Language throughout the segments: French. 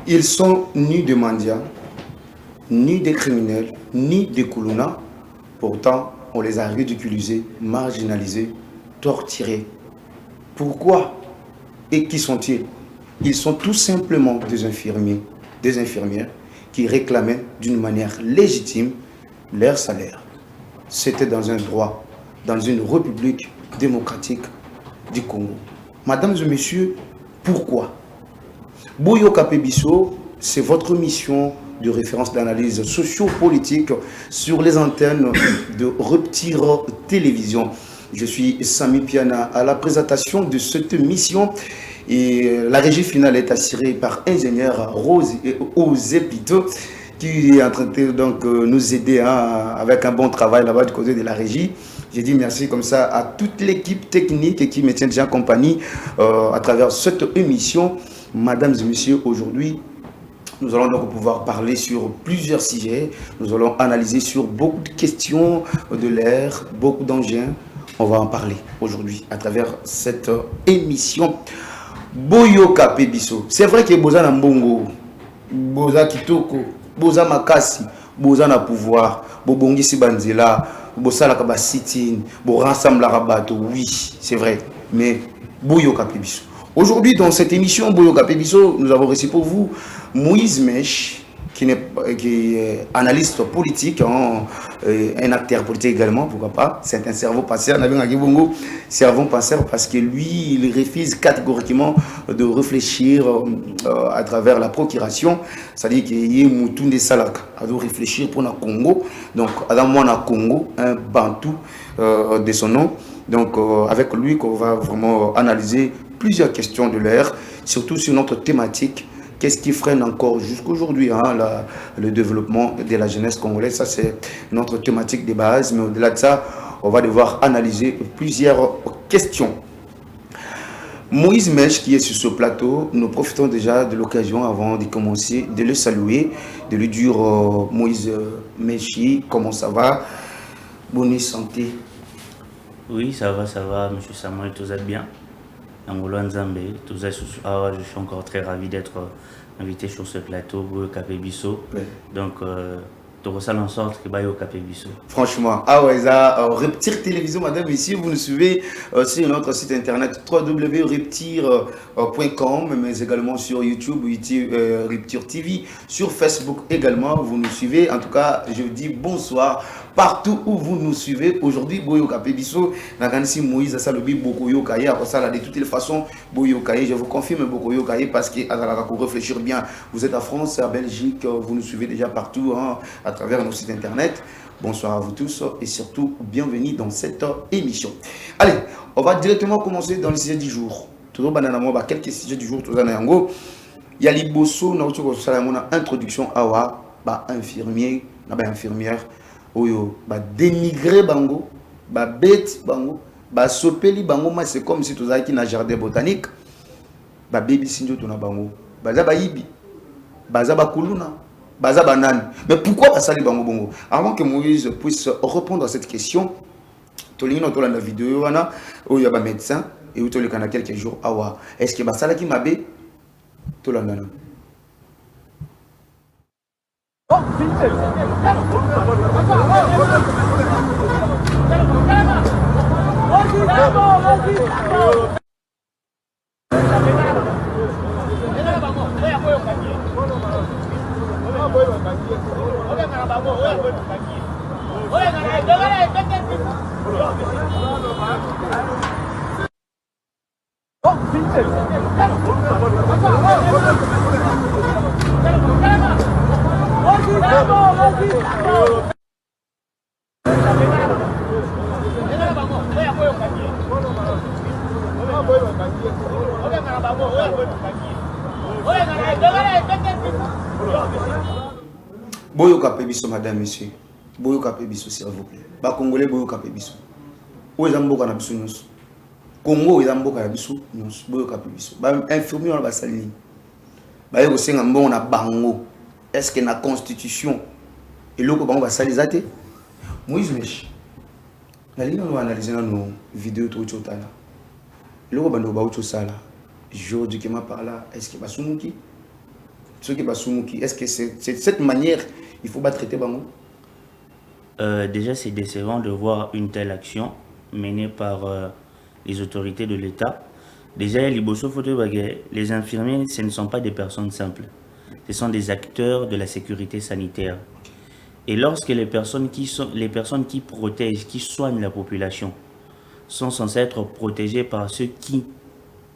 Ils sont ni des mendiants, ni des criminels, ni des koulouna. Pourtant, on les a ridiculisés, marginalisés, torturés. Pourquoi? Et qui sont-ils? Ils sont tout simplement des infirmiers, des infirmières qui réclamaient d'une manière légitime leur salaire. C'était dans un droit, dans une république démocratique du Congo. Mesdames et messieurs, pourquoi? Boyoka Pebiso, c'est votre mission de référence d'analyse socio-politique sur les antennes de Rupture Télévision. Je suis Sami Piana à la présentation de cette mission et la régie finale est assurée par ingénieur Rose Ozepito qui est en train de donc, nous aider avec un bon travail là-bas du côté de la régie. J'ai dit merci comme ça à toute l'équipe technique qui me tient déjà en compagnie à travers cette émission. Mesdames et messieurs, aujourd'hui, nous allons donc pouvoir parler sur plusieurs sujets. Nous allons analyser sur beaucoup de questions de l'air, beaucoup d'engins. On va en parler aujourd'hui à travers cette émission. Boyoka Pebiso. C'est vrai que Boza na Mbongo, Boza Kitoko, Boza Makasi, Boza na pouvoir, Bobongisi Banzela, Bosala Kaba sit-in, Bo rassemble la rabato. Oui, c'est vrai. Mais Boyoka Pebiso. Aujourd'hui, dans cette émission Boyoka Pebiso, nous avons reçu pour vous Moïse Mèche, qui est analyste politique, un acteur politique également, pourquoi pas. C'est un cerveau penseur, cerveau penseur, parce que lui, il refuse catégoriquement de réfléchir à travers la procuration. C'est-à-dire qu'il y a Moutounde Salak, à de réfléchir pour le Congo. Donc, Adam Mouana Congo, un bantou de son nom. Donc, avec lui, qu'on va vraiment analyser plusieurs questions de l'air, surtout sur notre thématique. Qu'est-ce qui freine encore jusqu'aujourd'hui le développement de la jeunesse congolaise? Ça, c'est notre thématique de base. Mais au-delà de ça, on va devoir analyser plusieurs questions. Moïse Mèche, qui est sur ce plateau, nous profitons déjà de l'occasion, avant de commencer, de le saluer, de lui dire Moïse Mèche, comment ça va? Bonne santé. Oui, ça va, M. Samuel, tout va bien. Je suis encore très ravi d'être invité sur ce plateau, Boyoka Pebiso. Oui. Donc, tu ça en sorte que Boyoka Pebiso. Franchement, ah ouais, ça, Rupture Télévision, madame, ici, vous nous suivez sur notre site internet www.rupture.com, mais également sur YouTube, Rupture TV, sur Facebook également, vous nous suivez. En tout cas, je vous dis bonsoir partout où vous nous suivez. Aujourd'hui, Boyoka Pebiso, Nagansi Moïse, ça le Bokoyo Kaye, ça de toutes les façons, Boyoka Kaye, je vous confirme Bokoyo Kaye parce que, pour réfléchir bien, vous êtes à France, à Belgique, vous nous suivez déjà partout à travers nos sites internet. Bonsoir à vous tous et surtout, bienvenue dans cette émission. Allez, on va directement commencer dans le sujet du jour. Toujours quelques sujets du jour, tout il y a l'Ibosso, nous avons une introduction à infirmier, infirmière. Oyo ba dénigrer bango ba bête bango ba sopeli bango, moi c'est comme si tu avais un jardin botanique ba baby sinjo to na bango baza ba yibi baza ba kuluna baza banane. Mais pourquoi pas ça les bango bongo? Avant que Moïse puisse répondre à cette question, tolino to la vidéo wana oyo ba médecin et où to le kana quelques jours awa est-ce que ba sala ki mabe to la nana. Oh, Boyoka Pebiso, madame, monsieur. Boyoka Pebiso, s'il vous plaît. Ba Congolais, Boyoka Pebiso. Où est Zamboka na biso nyonso? Congo est Zamboka na biso nyonso. Boyoka Pebiso. Ba infirmier na basalini. Ba yeko senga mbongo na bango. Est-ce que na constitution et loko bango basalizate? Moïse Mèche. Na ligne on analyser nos vidéos tout totala. Loko bando ba uto sala. Juridiquement par là, est-ce que basumuki? ceux qui basumuki, est-ce que c'est cette manière il faut pas traiter bango? Déjà, c'est décevant de voir une telle action menée par les autorités de l'État. Déjà, les infirmiers, ce ne sont pas des personnes simples. Ce sont des acteurs de la sécurité sanitaire. Et lorsque les personnes qui protègent, qui soignent la population, sont censées être protégées par ceux qui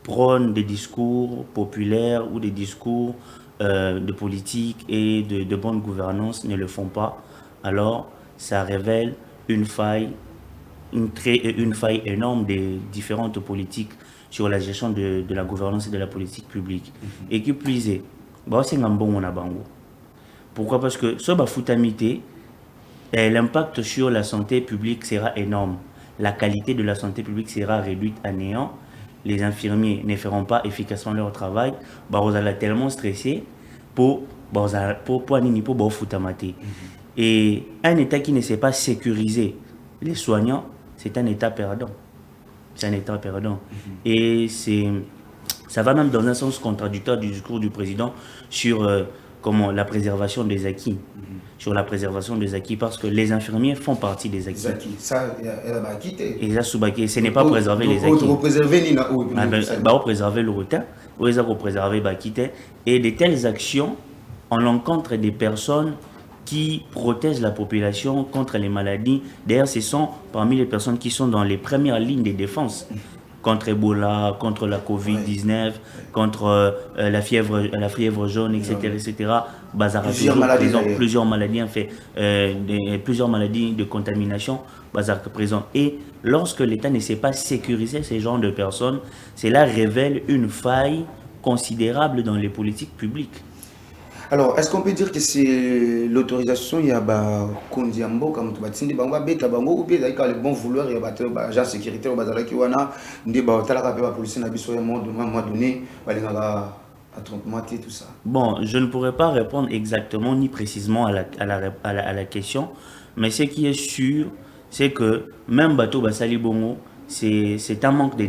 prônent des discours populaires ou des discours de politique et de bonne gouvernance, ne le font pas, alors ça révèle une faille énorme des différentes politiques sur la gestion de la gouvernance et de la politique publique. Et qui plus est, pourquoi? Parce que ce bafutamité, l'impact sur la santé publique sera énorme. La qualité de la santé publique sera réduite à néant. Les infirmiers ne feront pas efficacement leur travail. Vous allez tellement stressé pour bafutamité. Et un État qui ne sait pas sécuriser les soignants, c'est un État perdant. C'est un État perdant. Et ça va même dans un sens contradictoire du discours du président sur la préservation des acquis. Sur la préservation des acquis, parce que les infirmiers font partie des acquis. Ça, il a ce n'est pas préserver les acquis. Préserver le retard, préserver et de telles actions en l'encontre des personnes qui protègent la population contre les maladies. D'ailleurs, ce sont parmi les personnes qui sont dans les premières lignes de défense contre Ebola, contre la Covid-19, contre la fièvre jaune, etc. Plusieurs maladies, en fait, plusieurs maladies de contamination présentes. Et lorsque l'État ne sait pas sécuriser ces genres de personnes, cela révèle une faille considérable dans les politiques publiques. Alors, est-ce qu'on peut dire que c'est l'autorisation, il y a Kondiambo, comme tu vas dire, ou bien les bons vouloirs, il y a des agents sécuritaires, qui ont des policiers, à un moment donné, tout ça. Bon, je ne pourrais pas répondre exactement ni précisément à la question, mais ce qui est sûr, c'est que même Bato Basali Bongo, c'est un manque de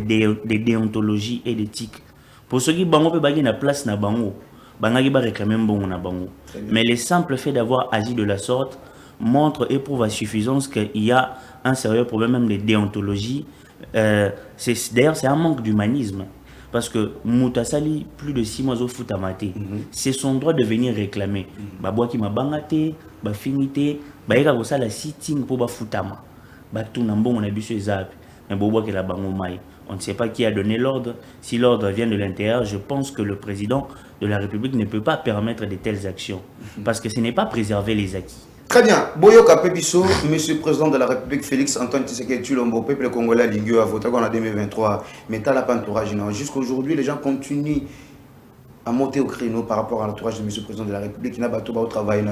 déontologie et d'éthique. Pour ceux qui Bango peut une place na Bango, mais le simple fait d'avoir agi de la sorte montre et prouve à suffisance qu'il y a un sérieux problème même de déontologie. D'ailleurs, c'est un manque d'humanisme. Parce que Moutasali, plus de 6 mois au Futamate, c'est son droit de venir réclamer. Babouaki m'a bangate, finité, la sitting pour Futama. Tout on a bu ce zap, mais Babouaki la bangomaï. On ne sait pas qui a donné l'ordre. Si l'ordre vient de l'intérieur, je pense que le président de la République ne peut pas permettre de telles actions. Parce que ce n'est pas préserver les acquis. Très bien. Boyo Kapebiso, Monsieur le Président de la République, Félix Antoine Tshisekedi Tshilombo, peuple congolais, Lingue, a voté en 2023. Mais t'as la entourage. Jusqu'à aujourd'hui, les gens continuent à monter au créneau par rapport à l'entourage de Monsieur le Président de la République. Il a au travail.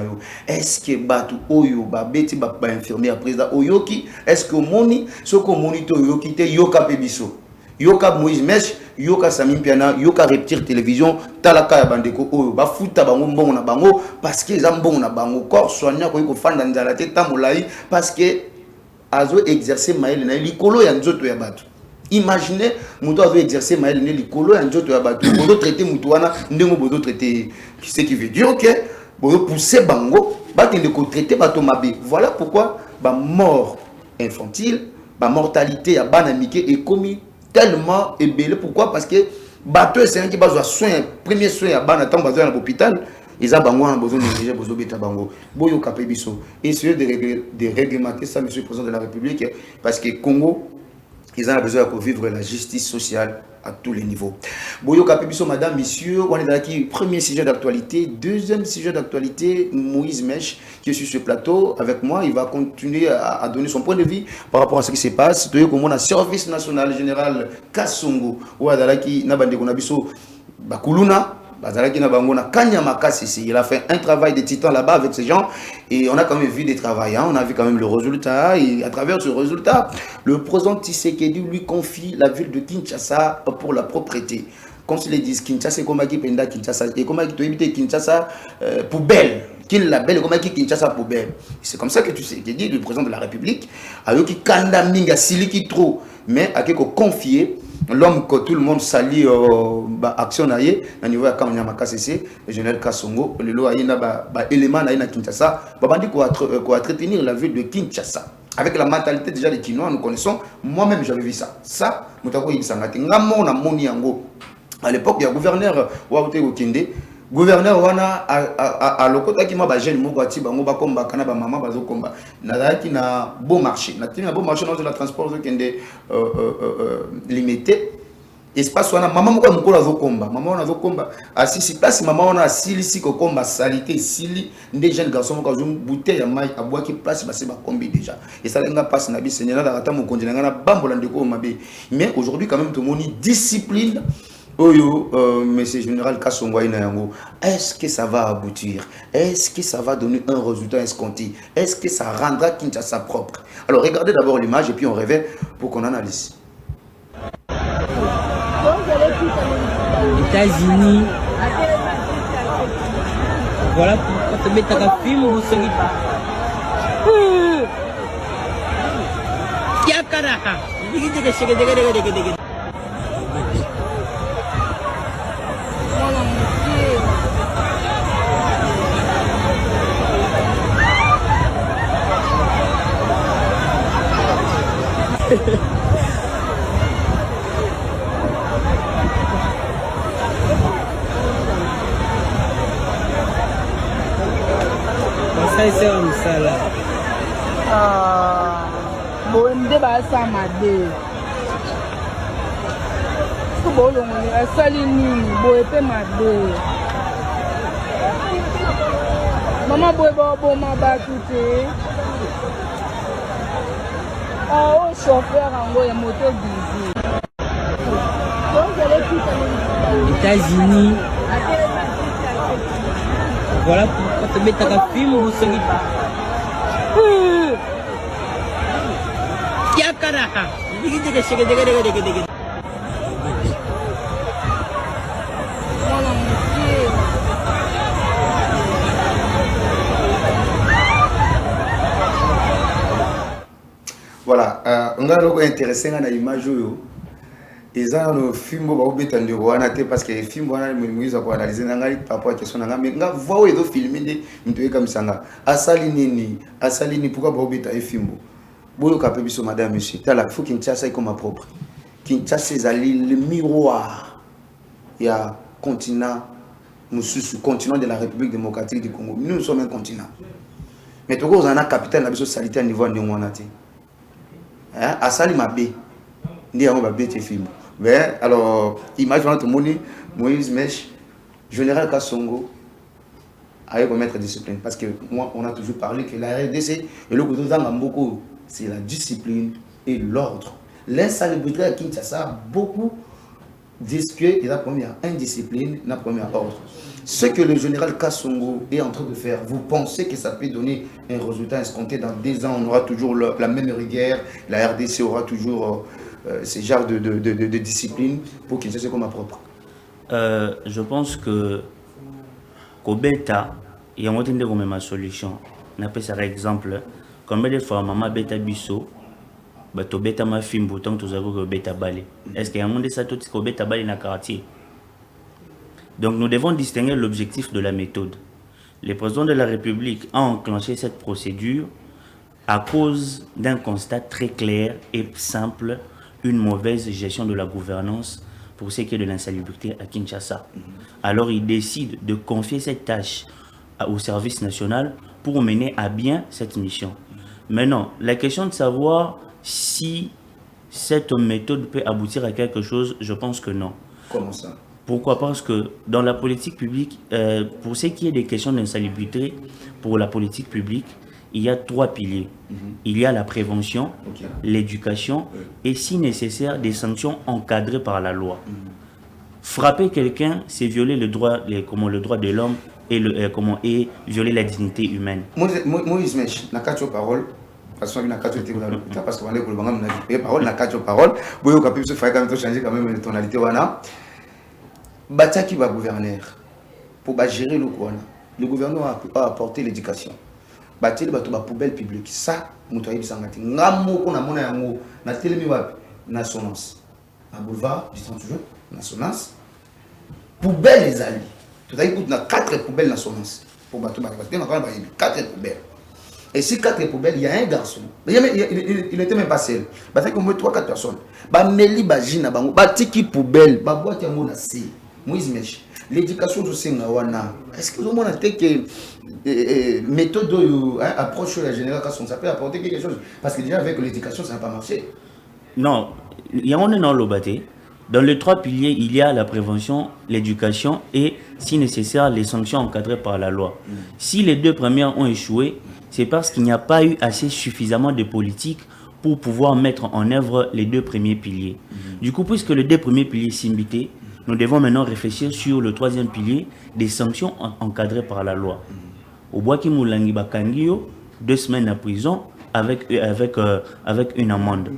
Est-ce que Batu Oyo, Babeti, infirmier, président Oyoki, est-ce que Moni, ce que Moni Oyoki, Yoka Pebiso, Yoka Moïse Mesh, Yoka Samim Piana, Yoka Reptile Télévision, Talaka ya Bandeko, Oyo, Bafuta Bango, Bon na Bango, parce que Zambon na Bango, corps soignant, Koyko Fanda Nzalate, Tamolai, parce que Azo exercer Maël na Likolo ya Nzoto ya Batu. Imaginez, Mouto avait exercé Maël na Likolo ya Nzoto ya Batu, Bodo traité Moutouana, Ndengo Bodo traité, ce qui veut dire que Bodo pousser Bango, Batendeko traité Batomabe. Voilà pourquoi ba mort infantile, ba mortalité à Banamike est commis tellement ébélé. Pourquoi? Parce que bateau c'est un qui besoin soin, premier soin à Banatan besoin à l'hôpital, ils ont besoin de négliger besoin de bango. Boyo Kapebiso. Essayez de réglementer ça, Monsieur le Président de la République, parce que Congo, ils ont besoin de vivre la justice sociale à tous les niveaux. Boyo Kapebiso, Madame, Messieurs, on est dans le premier sujet d'actualité. Deuxième sujet d'actualité, Moïse Mesh, qui est sur ce plateau avec moi. Il va continuer à donner son point de vue par rapport à ce qui se passe. C'est comme on a service national général Kassongo, ou à Dalaki, Nabande Konabiso, Bakuluna. Il a fait un travail de titan là-bas avec ces gens et on a quand même vu des travails, on a vu quand même le résultat et à travers ce résultat, le président Tshisekedi lui confie la ville de Kinshasa pour la propreté. Comme s'ils le disent, Kinshasa c'est comme qui penda Kinshasa et comme qui éviter Kinshasa poubelle. Qu'il la belle comme qui Kinshasa poubelle. C'est comme ça que tu sais, que dit le président de la République, avec qui Kanda Minga Siliki trop, mais à qui confier l'homme que tout le monde salit action na ye na niveau ya Kamanyama KCC le général Kasongo le lo ayina élément na Kinshasa babandi ko entretenir la ville de Kinshasa avec la mentalité déjà des Kinois nous connaissons. Moi-même j'avais vu ça mutako yibisangati ngamo na moni yango à l'époque il y a gouverneur Waute Okende gouverneur wana a lokota ki ma ba jeune moko ati bango ba komba kana ba mama bazo komba na ki na bon marché na tina bon marché dans le transport Okende limité espace wana mama moko moko azo komba mama wana azo komba asisi place mama wana asili siko komba salité sili ndé jeune garçon moko azo bouteille ya mai abwaki place ba se ba kombi déjà et ça lenga passe na bi seigneur na ata mo konjina na bambola ndeko mabe mais aujourd'hui quand même tout moni discipline. Oyo, monsieur général Kasongo Yango, est-ce que ça va aboutir? Est-ce que ça va donner un résultat escompté? Est-ce que ça rendra Kinshasa propre? Alors regardez d'abord l'image et puis on revient pour qu'on analyse. États-Unis. Voilà pourquoi tu mets ta film ou ce qui c'est un sala. Bon, on débat ça madé. Ce que bon, on est salini, bon épée madé. Maman bon ma batute. Oh, chauffeur en gros, il moto busy. États-Unis. Voilà pourquoi tu mets ta film ou ce voilà, on a intéressé dans l'image. Et ça, le film parce que le film, on a analysé par rapport à la question. Mais on voit les films, Assalini, pourquoi on a film? Madame, monsieur, il faut Kinshasa comme ma propre. Kinshasa, c'est le miroir. Il y a continent, continent de la République démocratique du Congo. Nous sommes un continent. Mais tout le monde a un capitaine, la salité à niveau de Wanati. Assali Mabé, ni à Mabé, tu film. Mais alors, imaginez tout le monde, Moïse Mèche, général Kasongo, à remettre discipline. Parce que moi, on a toujours parlé que la RDC, et le coup de c'est la discipline et l'ordre. L'insalubrité à Kinshasa a beaucoup disent que la première indiscipline, la première ordre. Ce que le général Kasongo est en train de faire, vous pensez que ça peut donner un résultat escompté dans 10 ans, on aura toujours la même rigueur, la RDC aura toujours ce genre de discipline pour qu'il soit comme propre. Je pense que Kobeta, il y a une solution. On appelle ça par exemple, combien de fois maman beta biso, to beta ma film pourtant tu avons que beta balé. Est-ce qu'il y a un monde de ça tout que beta balé dans le quartier? Donc nous devons distinguer l'objectif de la méthode. Le président de la République a enclenché cette procédure à cause d'un constat très clair et simple, une mauvaise gestion de la gouvernance pour ce qui est de l'insalubrité à Kinshasa. Alors il décide de confier cette tâche au service national pour mener à bien cette mission. Maintenant, la question de savoir si cette méthode peut aboutir à quelque chose, je pense que non. Comment ça? Pourquoi? Parce que dans la politique publique, pour ce qui est des questions d'insalubrité, pour la politique publique, il y a 3 piliers. Il y a la prévention, l'éducation et si nécessaire, des sanctions encadrées par la loi. Frapper quelqu'un, c'est violer le droit de l'homme et violer la dignité humaine. Moïse Mèche, na quatre paroles. Parce que on a parole, na quatre paroles. Boyo kapip se faire quand même changer quand même de tonalité wana. Bataki va gouverneur pour gérer le quoi. Le gouverneur a apporté l'éducation. Bateli bato ba poubelle publique. Ça, mutoyi bisangati. Ngamo ko na mona yango na telemi wapi na sonance. à boulevard du 30 juin, national. Poubelle les alliés. Tout à l'heure, il y a 4 poubelles nationales. Pour battre, il y a 4 poubelles. Et si 4 poubelles, il y a un garçon. Il n'était même pas seul. Il y a 3-4 personnes. Il y a tiki poubelle, il y a boîte à monassi. L'éducation de Sengawana. Est-ce que vous avez que méthode approche la génération, ça peut apporter quelque chose? Parce que déjà avec l'éducation, ça n'a pas marché. Non, il y a un dans l'Obaté. Dans les 3 piliers, il y a la prévention, l'éducation et, si nécessaire, les sanctions encadrées par la loi. Si les 2 premières ont échoué, c'est parce qu'il n'y a pas eu assez suffisamment de politique pour pouvoir mettre en œuvre les 2 premiers piliers. Du coup, puisque les 2 premiers piliers s'imbitent, nous devons maintenant réfléchir sur le 3e pilier, des sanctions encadrées par la loi. Au Boaki Moulangi Bakangio, 2 semaines en prison avec une amende.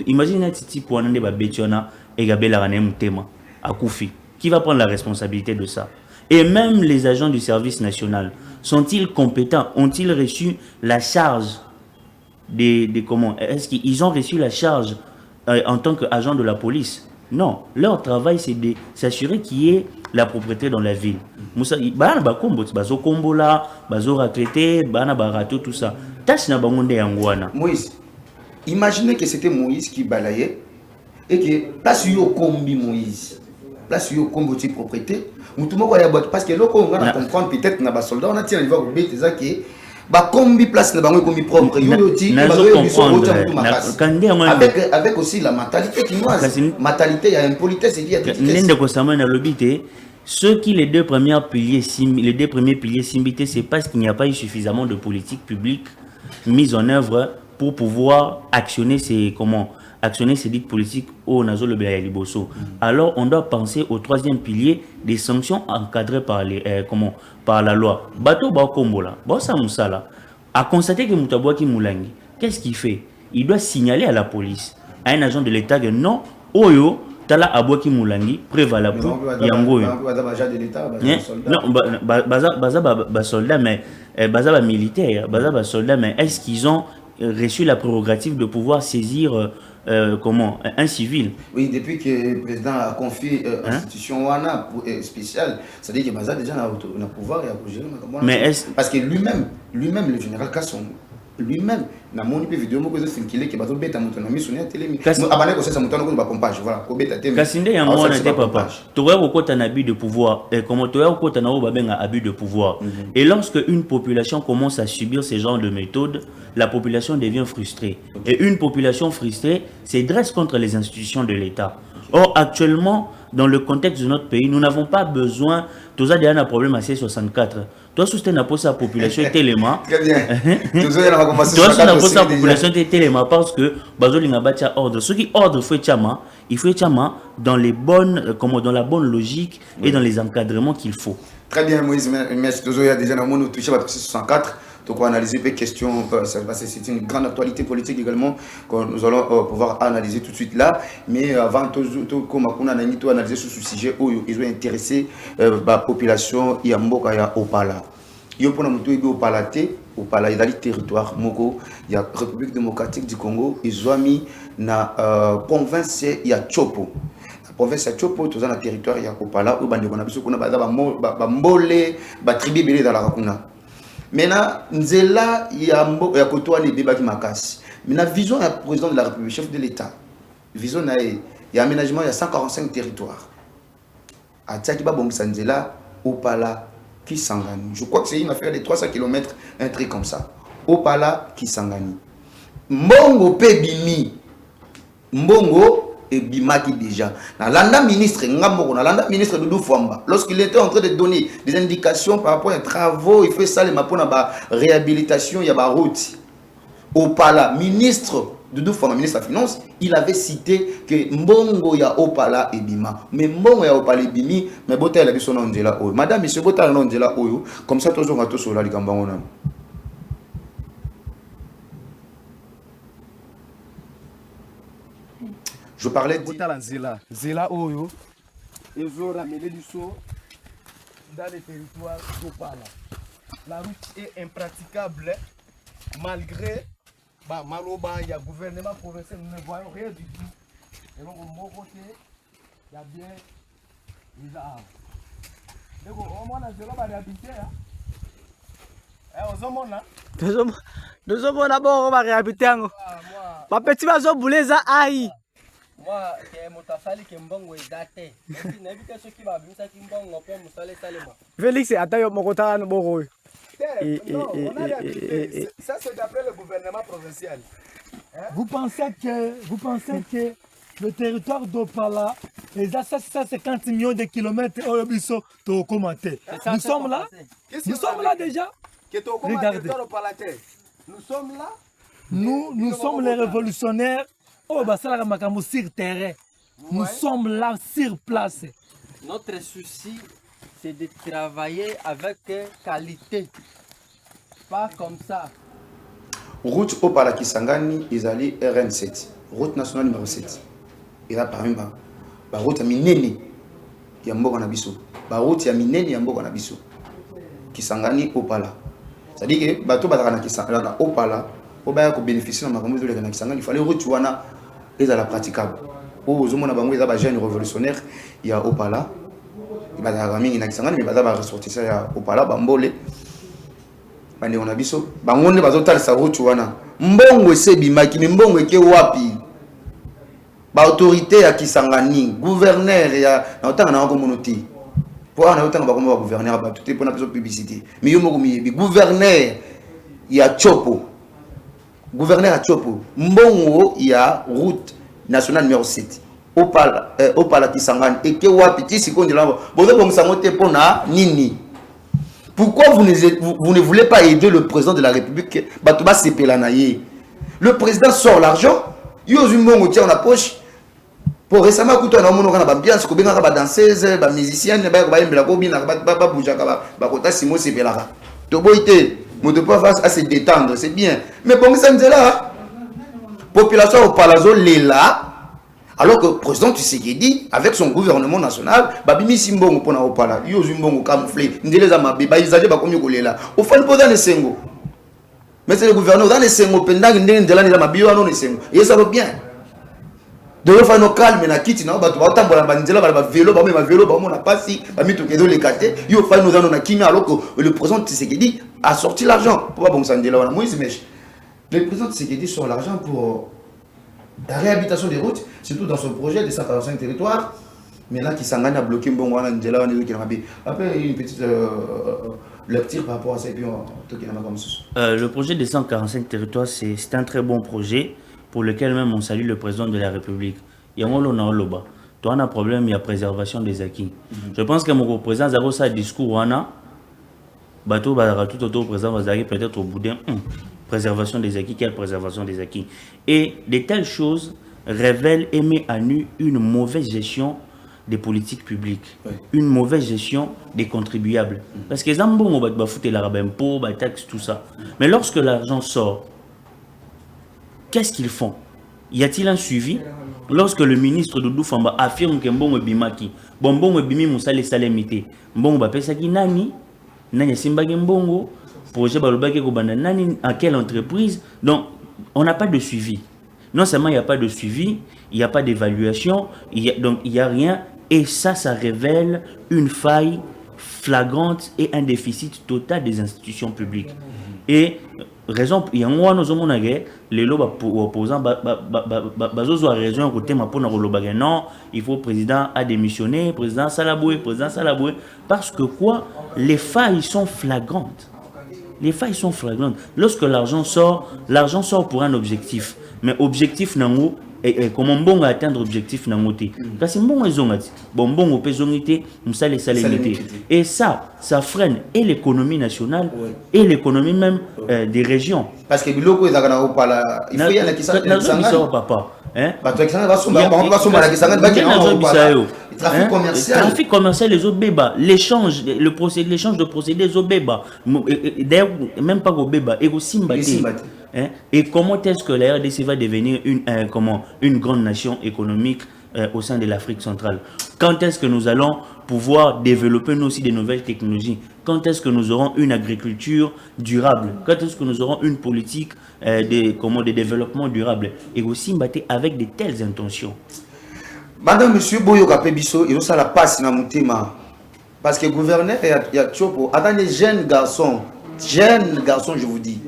Imaginez un petit pour un débat Betiona et Gabela Ranem Tema à Koufi. Qui va prendre la responsabilité de ça? Et même les agents du service national, sont-ils compétents? Ont-ils reçu la charge des comment? Est-ce qu'ils ont reçu la charge en tant qu'agent de la police? Non, leur travail c'est de s'assurer qu'il y ait la propriété dans la ville. Moussa, bana ba kombo, bazo kombo là, bazo raclété, bana ba rato tout ça. Tâche na bangonde yangwana. Moïse, imaginez que c'était Moïse qui balayait et que place yo kombi Moïse, place yo kombo de propriété. Parce que là, on va comprendre peut-être na ba soldat on a tiré il va au bête ça qui ba kombi place na bango kombi propre avec aussi la mentalité chinoise, mentalité il y a impolitesse et il y a des ceux qui les 2 premiers piliers s'imbitent, c'est parce qu'il n'y a pas eu suffisamment de politique publique mise en œuvre pour pouvoir actionner ces dites politiques au Nazo le Liboso. Alors on doit penser au 3e pilier des sanctions encadrées par la loi. Bato ba kombola, bossa musala a constaté que Mutabwaki Moulangi, qu'est-ce qu'il fait? Il doit signaler à la police, à un agent de l'État que non, Oyo Tala Abwaki Moulangi prévala pour Yango. Non, baza soldat mais baza militaire, baza soldat mais est-ce qu'ils ont reçu la prérogative de pouvoir saisir un civil? Oui, depuis que le président a confié l'institution Wana spéciale, ça veut dire que Baza déjà a le pouvoir et a gérer. Mais parce que lui-même, le général Kasson, lui-même, na moni pe vidéo moko zo filkile ke bazo beta moto na miso na télé. Abane ko sesa moto na ko ba pompage, voilà, ko beta télé. Kasinde ya mwana te papa. Toya kokota na abus de pouvoir et comment toya kokota na ba benga abus de pouvoir. Et lorsque une population commence à subir ce genre de méthodes, la population devient frustrée. Et une population frustrée se dresse contre les institutions de l'État. Or actuellement, dans le contexte de notre pays, nous n'avons pas besoin. Tous a un problème à C64. Toi, soutien n'a pas sa population téléma. Très bien. Toi, soutien n'a pas sa population téléma parce que Bazolinga batia ordre. Ce qui ordre fait chama, il faut chama dans les bonnes, dans la bonne logique et dans les encadrements qu'il faut. Très bien, Moïse. Merci. Il y a déjà nous touché à C64. Donc on va analyser des questions, c'est une grande actualité politique également que nous allons pouvoir analyser tout de suite là. Mais avant tout, comme on a analysé sur ce sujet, ils ont intéressé la population et Mboka ya Opala. Il y a Opala, il y a le territoire Moko, il y a la République démocratique du Congo, ils ont mis na province ya Chopo. La province ya Chopo, tout ça dans le territoire ya Opala, où on a vu qu'on a Mbole, tribu belé dans la Rakuna. Maintenant, Nzela ya kotoa les débats qui makasi. Maintenant, vision du président de la République, chef de l'État. Vision il y a aménagement, il y a 145 territoires. À Tchakiba Bongisa Nzela, Opala, Kisangani. Je crois que c'est une affaire de 300 km, un truc comme ça. Opala, Kisangani. Mbongo Pebimi. Mbongo et Bimaki déjà. L'anda ministre Doudou Fouamba, lorsqu'il était en train de donner des indications par rapport à travaux, il fait ça les mapons à réhabilitation, il y a la route. Opala, ministre Doudou Fouamba, ministre de la Finance, il avait cité que Mbongo ya Opala et Bima. Mais Mbongo ya Opala et Bimi, mais Bota il a vu son nom de là. Madame, monsieur Bota le nom de là. Comme ça, tous on a tous sur la Ligambangona. Je parlais de Zela Oyo, ils ont ramené du saut dans les territoires d'Opala. La route est impraticable malgré Maloba, il y a gouvernement provincial, nous ne voyons rien du tout. Et donc, mon côté, il y a bien les arbres. Donc, au moins, je vais réhabiter. Aux hommes, là. Nous sommes d'abord, on va réhabiter. Ma petite maison boulée, ça aïe. Moi, qui est bon, date. Félix, attends, mon compte à nous. Non, on a réhabilité. Ça, c'est d'après le gouvernement provincial. Hein? Vous pensez que le territoire d'Opala, et ça 150 millions de kilomètres, au commenté. Nous sommes là. Nous sommes là déjà. Regardez. Nous sommes là. Nous sommes les révolutionnaires. Oh, bah ça, la sur terrain. Nous sommes là sur place. Notre souci, c'est de travailler avec qualité. Pas comme ça. Route Opala Kisangani, ils allaient RN7. Route nationale numéro 7. Il y a parmi la route à Mineni, il y a Mboka Nabiso. La route à Mineni, il y a Mboka Nabiso. Kisangani Opala. C'est-à-dire que bateau batara na Kisangani Opala, pour bénéficier de ma communauté de Kisangani, il fallait route wana les à la praticable. Aux hommes bango ils a jeunes révolutionnaires, il y a Opala. Il va y na Kisangani mais bata ba ressortir ça ya Opala bambole. Bande on a biso, bangonde bazotala sa route wana. Mbongo sebimaki mbongo eke wapi? Ba autorité ya Kisangani, gouverneur ya na otanga na communauté. Pour na otanga ba comme gouverneur ba tout pour na publicité. Mais yo moko miyebi gouverneur ya Chopo. Gouverneur à Chopo. Mbongo ya route nationale numéro 7. Opala Kisangani et que wapi ti sikondi là. Bozo bongo te pona nini. Pourquoi vous ne voulez pas aider le président de la République? Batuba Sepelanaye. Le président sort l'argent. Yo zumbongo tient en la poche. Pour récemment, quand on a mon organe, bien, ce qu'on a ba danseuse, ba musicienne, ba yembela ko bien, ba bouja ba kota Simon Sepelara. Toboité, mon de pas à se détendre, c'est bien. Mais bon, ça nous est là. Population au palazzo là. Alors que le président Tshisekedi, avec son gouvernement national, babimi simbongo pona opala, yo zumbongo camouflé, ndele za mabe, ba izaje ba komi kolela. Au fond poza ne sengo. Mais c'est le gouverneur dans les sengo pendant ndele ndela ni za mabe yo no ne sengo. Et ça va bien. De faire nos calmes na kiti na ba to tambola ba nzela ba vélo ba même vélo ba mon a passé ba mi to kedo les katé yo fa nous na kimi alors que le président Tshisekedi a sorti l'argent pour pas bon ça ndela wana Moïse Mesh. Le président Tshisekedi sort l'argent pour la réhabilitation des routes, surtout dans son projet de 145 territoires. Mais là, qui s'engage à bloquer bon voilà ndela wana qui n'a après une petite lecture par rapport à ça et puis le projet des 145 territoires c'est un très bon projet pour lequel même on salue le président de la République. Il y a un problème, il y a préservation des acquis. Je pense que mon président Zabo sa discours wana bateau tout autour président va peut-être au bout d'un préservation des acquis, quelle préservation des acquis. Et de telles choses révèlent et mettent à nu une mauvaise gestion des politiques publiques, une mauvaise gestion des contribuables. Parce que les gens vont foutre l'argent impôt, taxes, tout ça. Mais lorsque l'argent sort, qu'est-ce qu'ils font? Y a-t-il un suivi? Lorsque le ministre Doudou Famba affirme que Mbongo Bimaki, Mbongo Bimi Moussale Salemité, Mbongo Bapesaki Nani, Nani Simbagi Mbongo, projet Balobaki Kobanda Nani, à quelle entreprise? Donc, on n'a pas de suivi. Non seulement il n'y a pas de suivi, il n'y a pas d'évaluation, donc il n'y a rien, et ça révèle une faille flagrante et un déficit total des institutions publiques. Et raison il y a un nous sommes les opposants bazozo a raison côté ma pour non il faut président a démissionné président Salaboué parce que quoi les failles sont flagrantes lorsque l'argent sort pour un objectif mais objectif nango et comment bon atteindre objectif nangoté parce que bon ezongati bon pezongité musale salémité et ça freine et l'économie nationale et l'économie même des régions parce que biloko ezakana opala il faut y aller qui ça papa hein ba to va somba la kisanga ba trafic commercial les autres bébas l'échange de procédés les autres bébas d'ailleurs même pas au bébas et aussi mbati. Et comment est-ce que la RDC va devenir une grande nation économique au sein de l'Afrique centrale? Quand est-ce que nous allons pouvoir développer nous aussi des nouvelles technologies? Quand est-ce que nous aurons une agriculture durable? Quand est-ce que nous aurons une politique de développement durable? Et aussi avec de telles intentions. Madame, monsieur Boyo Kapebiso, il a la passe dans mon tema. Parce que le gouverneur, il y a Tchopo. Attendez, jeunes garçons, je vous dis.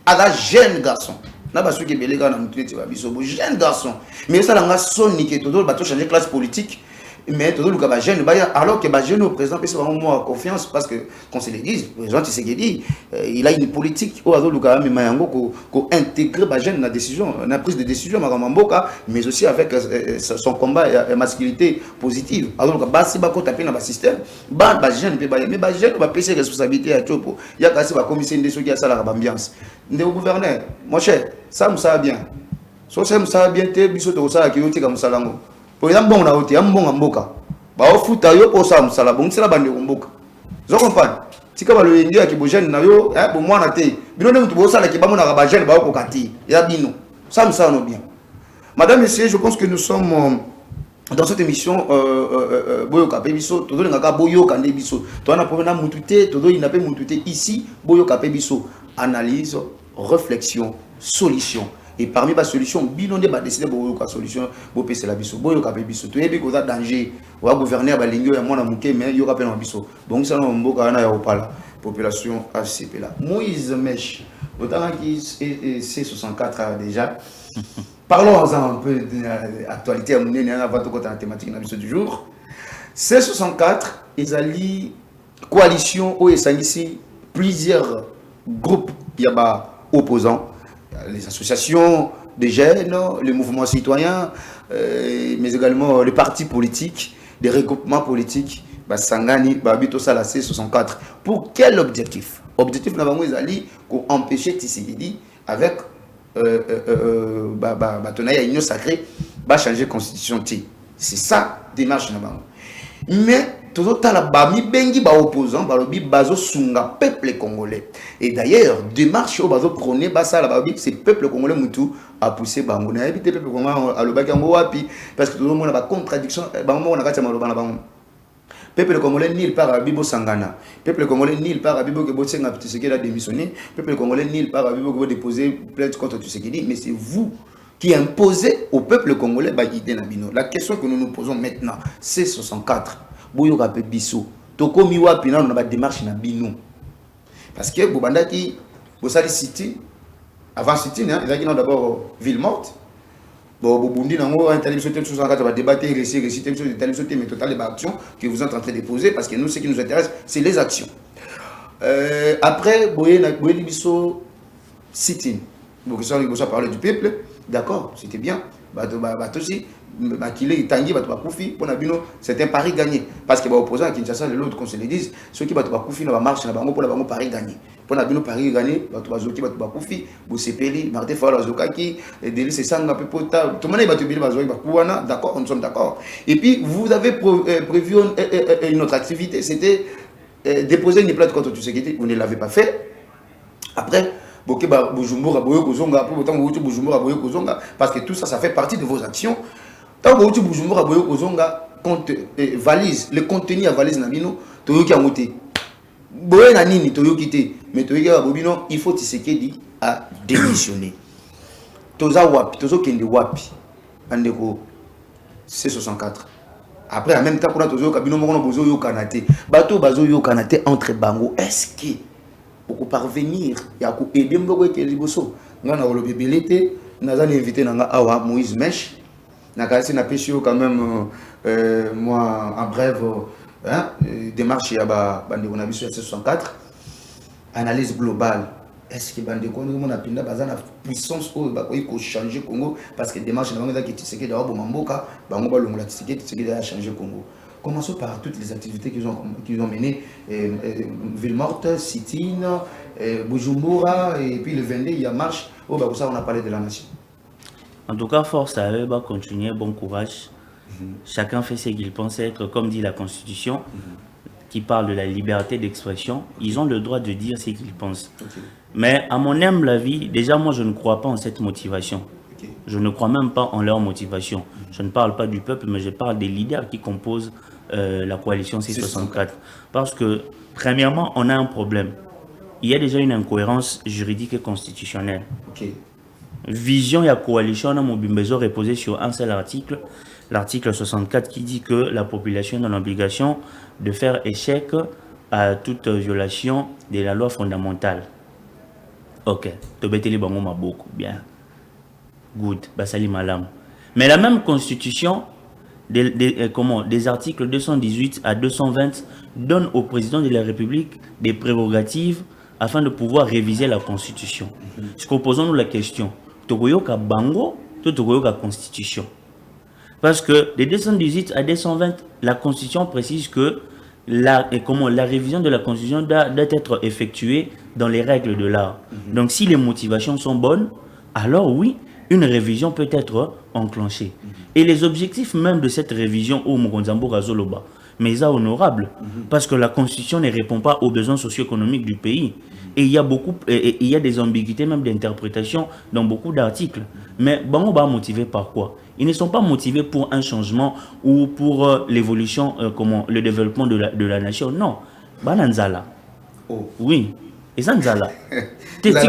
Attendez, jeunes garçons. Na ba soki belega na mutu eti ba biso bo jeune garçon mais ça la soni que todo ba to changer classe politique mais todo luka ba jeune ba alors que ba jeune au président peut avoir moins confiance parce que qu'on se le dise le président Tshisekedi il a une politique au ado luka mais mayango ko intégrer ba jeune na décision na prise de décision makamboka mais aussi avec son combat et masculinité positive alors luka ba si ba ko taper na ba système ba jeune pe ba mais ba jeune ba pèse responsabilité à Tchopo il y a kasi ba commissaire de ceux qui a ça la ambiance le gouverneur mon cher ça me ça bien so ça me ça bien te biso to ça ki yote ka musalango pour exemple bon na hote am bon mboka ba ofuta yo ko ça musala bon sala bande mboka zo comprendre tika ba lo yengi ki bo jeune na yo bo mwana te bino ne mutu bo sala ki ba mona ba jeune ba ko kati ya bino ça me ça no bien madame messieurs je pense que nous sommes dans cette émission Boyo Kapebiso todo ngaka Boyo Kande biso to na problème mutu te todo ina pe mutu te ici Boyo Kapebiso analyse réflexion, solution. Et parmi les solutions, binondé va décider de la solution pour passer la biso. Boyo kape biso. Tu es bien qu'on a danger. On va gouverner à l'ingénieur et moi na mouké mais yo kape na biso. Bon ça non mboka na ya opala. Population ACP là. Moïse Mesh. Autant qui C64 déjà. Parlons un peu de l'actualité à mon nez avant tout côté la thématique na biso du jour. C64 ils coalition où ici plusieurs groupes qui a opposants, les associations des jeunes, les mouvements citoyens, mais également les partis politiques, les regroupements politiques, Sangani, Babito Sala C64. Pour quel objectif? Objectif n'a pas pour empêcher Tshisekedi avec union sacrée, changer la constitution. C'est ça démarche. Mais tout la bami bengi ba opposant ba lobi bazo sunga peuple congolais et d'ailleurs démarche au bazo prôner basa la babi c'est peuple congolais mutu a poussé bango na habité peuple congolais a lobaki ngo wapi parce que tout le monde a ba contradiction bango na kati maloba na bango peuple congolais nil par bibo sangana peuple congolais nil par bibo ke botsenga Tshisekedi a démissionné peuple congolais nil par bibo ke déposer plainte contre Tshisekedi mais c'est vous qui imposez au peuple congolais ba idée na bino. La question que nous nous posons maintenant c'est 64 Boyo Kapebiso toko miwa pina on a démarche na bino parce que bobandaki bosali city avant city il y a d'abord ville morte bon bobundi nango interdiction de 64 va débattre réciter de télévision mais total de actions que vous êtes en train de poser parce que nous ce qui nous intéresse c'est les actions après boye biso city donc ça on parler du peuple d'accord c'était bien aussi c'est un pari gagné parce que les opposants à Kinshasa l'autre qu'on se le dise ceux qui battent Bakoufi dans la marche pour la pari gagné pour la pari gagné vous sepeli Martin Fala Zokaki Delis et Sanga Pepota tout le monde est d'accord nous sommes d'accord et puis vous avez prévu une autre activité c'était déposer une plainte contre Tshisekedi vous ne l'avez pas fait après parce que tout ça fait partie de vos actions. Tant que vous avez valise, le contenu à valise Nabino, Toyoki a monté. Boye na nini Toyoki te, mais Toyoki a bobino, il faut Tshisekedi à démissionner. Toza wapi, Tozo kende wapi, andeko C64. Après en même temps qu'on a Tozo kabino mokono bozo yo kanate, bato bazo yo kanate entre bango. Est-ce que pour parvenir ya ko aider mboko ke liboso ngana wolo bebelete nazali invité nanga awa Moïse Mesh na kasi na pêche quand même moi en bref démarche ya bande on a vu sur 64 analyse globale est-ce que bande ko na pinda bazana puissance ko ba ko changer Congo parce que démarche na ngana ki Tshisekedi da bo mamboka bango ba longola Tshisekedi a changer Congo. Commençons par toutes les activités qu'ils ont menées. Ville morte, Sitine, Bujumbura, et puis le 22, il y a marche. Oh, bah, ça, on a parlé de la nation. En tout cas, force à eux, bah, continuer, bon courage. Chacun fait ce qu'il pense être, comme dit la Constitution, qui parle de la liberté d'expression. Ils ont le droit de dire ce qu'ils pensent. Mais à mon humble avis, déjà, moi, je ne crois pas en cette motivation. Je ne crois même pas en leur motivation. Je ne parle pas du peuple, mais je parle des leaders qui composent la coalition C64. Parce que, premièrement, on a un problème. Il y a déjà une incohérence juridique et constitutionnelle. Vision et la coalition, on a reposé sur un seul article. l'article 64 qui dit que la population est dans l'obligation de faire échec à toute violation de la loi fondamentale. Ok, tobeteli bango maboko, bien. Good, basali malam. Mais la même constitution, des articles 218 à 220 donne au président de la République des prérogatives afin de pouvoir réviser la constitution. Posons-nous la question, tokoyoka bango, tokoyoka constitution. Parce que de 218 à 220, la constitution précise que la révision de la constitution doit être effectuée dans les règles de l'art. Donc si les motivations sont bonnes, alors oui, une révision peut être enclenchée. Et les objectifs même de cette révision au Mugonzambo Razoloba, mais ça honorable, parce que la constitution ne répond pas aux besoins socio-économiques du pays. Et il y a des ambiguïtés même d'interprétation dans beaucoup d'articles. Mais bon, on va motiver par quoi? Ils ne sont pas motivés pour un changement ou pour l'évolution, le développement de la nation. Non. Bananzala. Oh. Oui. Et ça, Nzala. Il ne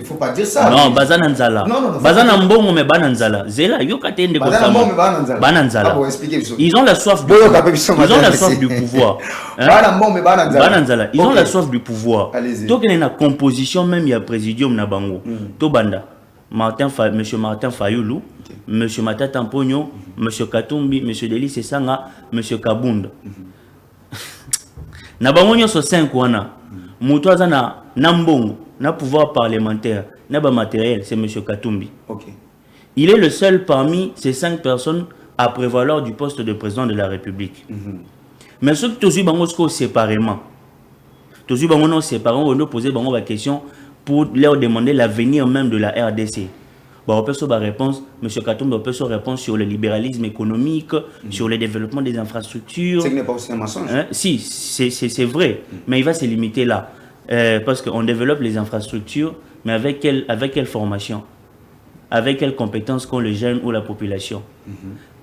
faut pas dire ça. Non, Bazana Nzala. Bazana Mbongo, mais Bananzala. Zela, Yokatende Bananzala. Ils ont la soif du pouvoir. Bananzala. Ils ont la soif du pouvoir. Donc, il y a une composition même, il y a présidium Nabango. Tobanda. Monsieur Martin Fayoulou, Monsieur Matata Mpogno, Monsieur Katumbi, Monsieur Delis Sanga, Monsieur Kabund. Nabango so 5 wana. Moutouaza na Nambongo, na pouvoir parlementaire, na ba matériel, c'est Monsieur Katumbi. Okay. Il est le seul parmi ces 5 personnes à prévaloir du poste de président de la République. Mais ceux qui tous bango séparément. Tous bango séparément, on doit poser bango la question pour leur demander l'avenir même de la RDC. Bon, on peut se réponse, M. Katumbi, on peut se répondre sur le libéralisme économique, sur le développement des infrastructures. Ce n'est pas aussi un mensonge. Si, c'est vrai, mais il va se limiter là. Parce qu'on développe les infrastructures, mais avec quelle formation? Avec quelles compétences qu'ont les jeunes ou la population?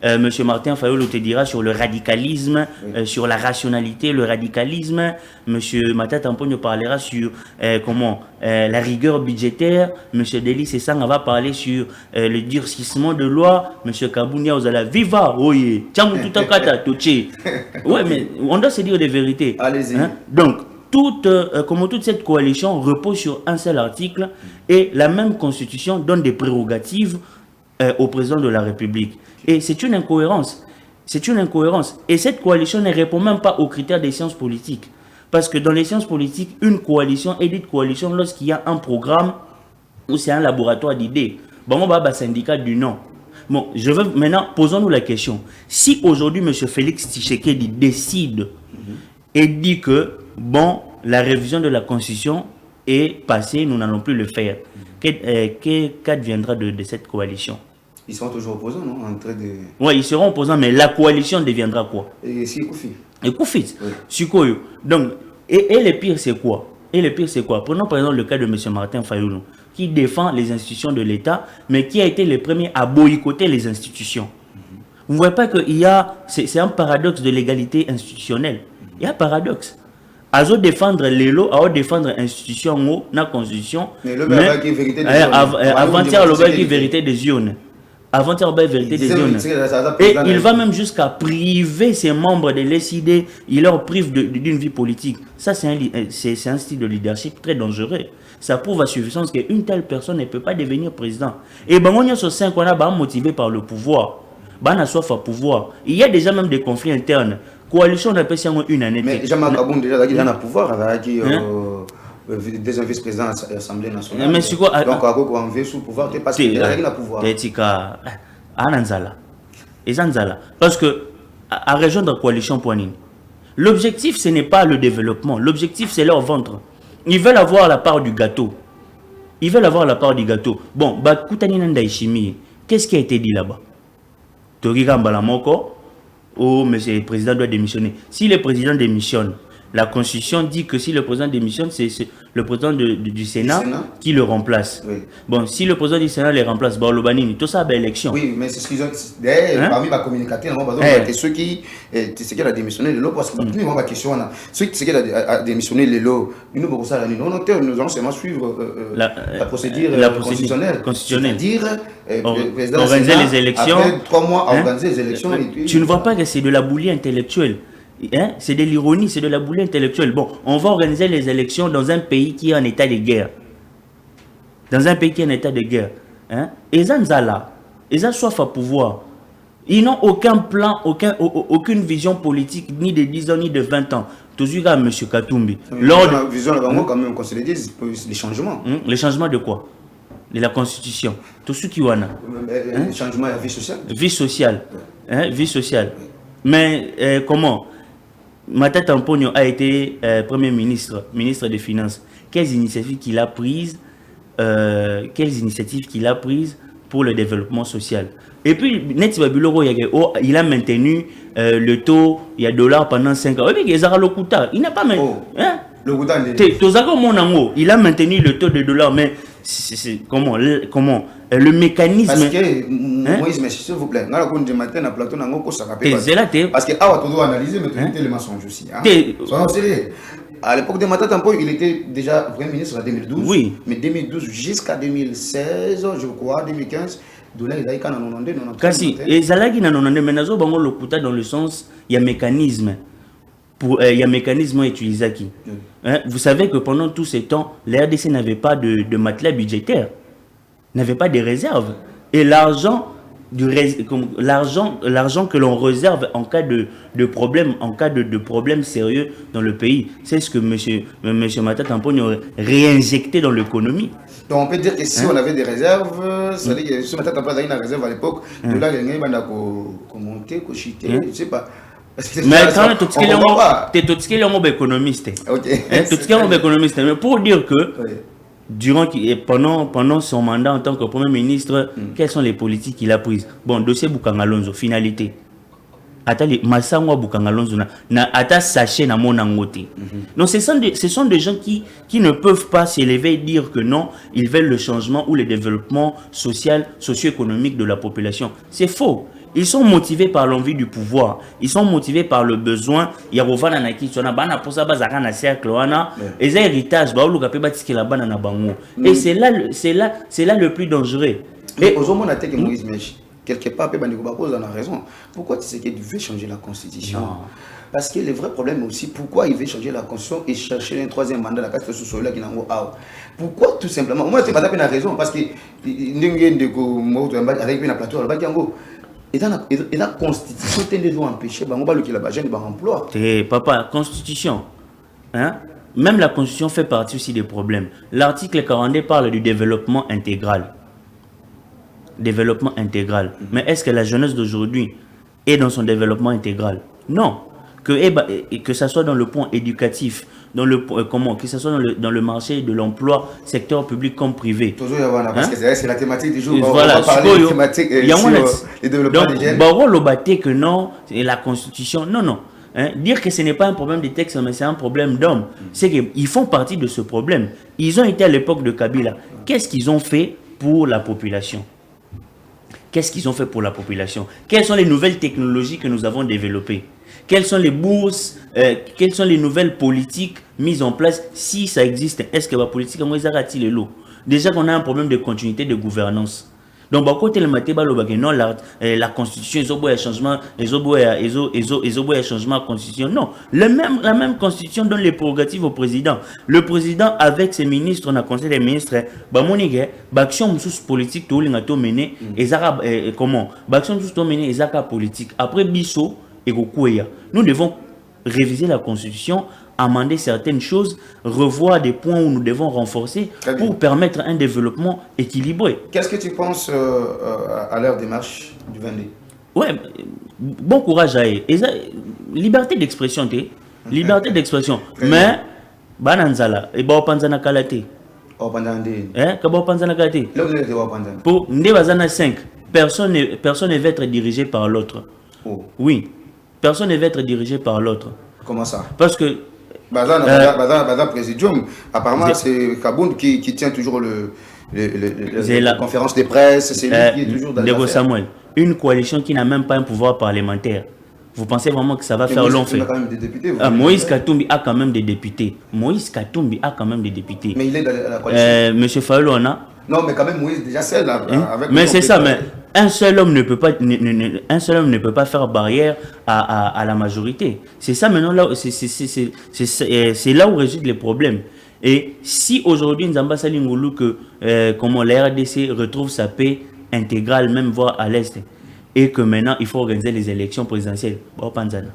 M. Martin Fayoulou te dira sur le radicalisme, sur la rationalité, le radicalisme. M. Matata Mpogno parlera sur la rigueur budgétaire. M. Delis Sanga va parler sur le durcissement de loi. M. Kabounia Ozala, viva, oye, tchamoutoutakata, toché. Ouais, mais on doit se dire des vérités. Allez-y. Hein? Donc, toute cette coalition repose sur un seul article et la même constitution donne des prérogatives au président de la République. Et c'est une incohérence. C'est une incohérence. Et cette coalition ne répond même pas aux critères des sciences politiques. Parce que dans les sciences politiques, une coalition est dite coalition lorsqu'il y a un programme ou c'est un laboratoire d'idées. Bon, on va syndicat du non. Bon, je veux maintenant, posons-nous la question. Si aujourd'hui, M. Félix Tshisekedi décide et dit que, bon, la révision de la Constitution est passée, nous n'allons plus le faire, qu'adviendra de cette coalition? Ils seront toujours opposants, non? Oui, ils seront opposants, mais la coalition deviendra quoi? Et si Koufi. Et Koufi. Oui. Donc, et le pire, c'est quoi? Prenons par exemple le cas de M. Martin Fayoulou, qui défend les institutions de l'État, mais qui a été le premier à boycotter les institutions. Vous ne voyez pas qu'il y a... C'est un paradoxe de l'égalité institutionnelle. Il y a un paradoxe. Azo défendre les lois, à défendre l'institution, la constitution. Mais avant-hier, le vérité des urnes. Avant-hier, vérité des urnes. Et il va même jusqu'à priver ses membres de l'SID. Il leur prive d'une vie politique. Ça, c'est un style de leadership très dangereux. Ça prouve à suffisance qu'une telle personne ne peut pas devenir président. Et on a sur 5 ans motivé par le pouvoir. On a soif à pouvoir. Il y a déjà même des conflits internes. Coalition, on appelle ça une année. Mais Jean-Marc Kaboun déjà il a un pouvoir, deuxième vice-président de l'Assemblée nationale. Mais c'est quoi? Donc, on veut sous pouvoir, parce qu'il a un pouvoir. Parce que, à rejoindre la coalition Poinine, l'objectif, ce n'est pas le développement. L'objectif, c'est leur ventre. Ils veulent avoir la part du gâteau. Bon, qu'est-ce qui a été dit là-bas? Oh, mais le président doit démissionner. Si le président démissionne, La Constitution dit que si le président démissionne, c'est le président du Sénat qui le remplace. Oui. Bon, si le président du Sénat le remplace, bon, le banini, tout ça, ben, élection. Oui, mais c'est ce qu'ils ont. Parmi les communicateurs, ceux qui ont démissionné de l'eau, parce que nous avons la question, ceux qui ont démissionné de l'eau, nous allons seulement suivre la procédure constitutionnelle. C'est-à-dire, organiser les élections. Après 3 mois, organiser les élections. Tu ne vois pas que c'est de la boulie intellectuelle. Hein? C'est de l'ironie, c'est de la boulie intellectuelle. Bon, on va organiser les élections dans un pays qui est en état de guerre. Dans un pays qui est en état de guerre. Hein? Et ça, ils ont soif à pouvoir. Ils n'ont aucun plan, aucune vision politique, ni de 10 ans, ni de 20 ans. Toujours à M. Katumbi. La vision, quand même, on considère les changements. Les changements de quoi? De la Constitution. Tout ce qui y a. Les changements de la vie sociale. Vie sociale. Hein? Vie sociale. Mais comment? Mata Tamponio a été Premier ministre, ministre des Finances. Quelles initiatives qu'il a prises pour le développement social? Et puis, il a maintenu le taux, il y a dollar pendant 5 ans. Il n'a pas maintenu. Il a maintenu le taux de dollar, mais comment le mécanisme. Parce que, Moïse, mais s'il vous plaît, parce que, ah, tu dois analyser, mais tu as les mensonges aussi. À l'époque de Mata Tampo, il était déjà Premier ministre en 2012. Oui. Mais 2012 jusqu'à 2016, je crois, 2015, dollar il a eu 90. Kasi, et Zalagi n'a 90, mais nazo bango le kuta dans le sens, il y a mécanisme. Il y a mécanisme utilisé qui. Vous savez que pendant tout ce temps, la RDC n'avait pas de matelas budgétaire, n'avait pas de réserve. Et l'argent que l'on réserve en cas de problème, en cas de problème sérieux dans le pays, c'est ce que M. Mata Tamponio aurait réinjecté dans l'économie. Donc on peut dire que si on avait des réserves, ça veut dire que si Mata Tamponio avait une réserve à l'époque, de là, il y a monter, chuter, je ne sais pas. Mais quand même, tout ce qui est un économiste. Tout ce qui est un économiste. Mais pour dire que, pendant son mandat en tant que Premier ministre, quelles sont les politiques qu'il a prises? Bon, dossier Boukangalonzo, finalité. Attendez, Massangwa Boukangalonzo, Ata Saché na Monangote. Donc, ce sont des gens qui ne peuvent pas s'élever et dire que non, ils veulent le changement ou le développement social, socio-économique de la population. C'est faux. Ils sont motivés par l'envie du pouvoir. Ils sont motivés par le besoin. Il y a Rovana Naki, il y a pour ça, il cercle, et les héritages, et c'est là le plus dangereux. Et aux hommes, on a été Moïse Mèche. Quelque part, on a raison. Pourquoi tu sais qu'il veut changer la constitution? Parce que le vrai problème aussi, pourquoi il veut changer la constitution et chercher un troisième mandat, la carte sous soleil qui n'a pas. Pourquoi tout simplement? Moi, tu n'as pas raison. Parce que et la constitution doit empêcher l'emploi. Papa, constitution. Hein? Même la constitution fait partie aussi des problèmes. L'article 42 parle du développement intégral. Développement intégral. Mais est-ce que la jeunesse d'aujourd'hui est dans son développement intégral? Non. Que ça soit dans le point éducatif, que ce soit dans le marché de l'emploi, secteur public comme privé. Toujours parce que c'est la thématique du jour. Voilà, on va parler de thématique sur le développement des jeunes. Donc, que non, et la constitution, non. Dire que ce n'est pas un problème de texte, mais c'est un problème d'homme. C'est qu'ils font partie de ce problème. Ils ont été à l'époque de Kabila. Qu'est-ce qu'ils ont fait pour la population? Qu'est-ce qu'ils ont fait pour la population? Quelles sont les nouvelles technologies que nous avons développées? Quelles sont les bourses, quelles sont les nouvelles politiques mises en place si ça existe? Est-ce que la politique est l'eau? Déjà qu'on a un problème de continuité de gouvernance. Donc, côté le non, la constitution, ils ont un changement, ils ont un changement de constitution. Non, la même constitution donne les prérogatives au président. Le président, avec ses ministres, on a conseil des ministres, action politique, tout le monde mené, comment? Action mené, ils ont politique. Après, Bisso, nous devons réviser la constitution, amender certaines choses, revoir des points où nous devons renforcer pour permettre un développement équilibré. Qu'est-ce que tu penses à leur démarche du 22? Ouais, bon courage à eux. Liberté d'expression, liberté d'expression. Mais, bananzala, et ba panzana kalate. Pour Ndebazana 5, personne ne va être dirigé par l'autre. Oui. Personne ne va être dirigé par l'autre. Comment ça? Parce que Bazar Présidium, apparemment c'est Kabound qui tient toujours la conférence de presse, c'est lui qui est toujours dans les Samuel, une coalition qui n'a même pas un pouvoir parlementaire. Vous pensez vraiment que ça va faire long fait? Moïse Katumbi a quand même des députés. Mais il est dans la coalition. Monsieur Fayolo, on a. Non, mais quand même, Moïse déjà seul avec. Mais c'est ça, mais un seul homme ne peut pas faire barrière à la majorité. C'est ça maintenant là, c'est là où résident les problèmes. Et si aujourd'hui Nzamba Salingolo que comment la RDC retrouve sa paix intégrale, même voire à l'est, et que maintenant il faut organiser les élections présidentielles. Panzana.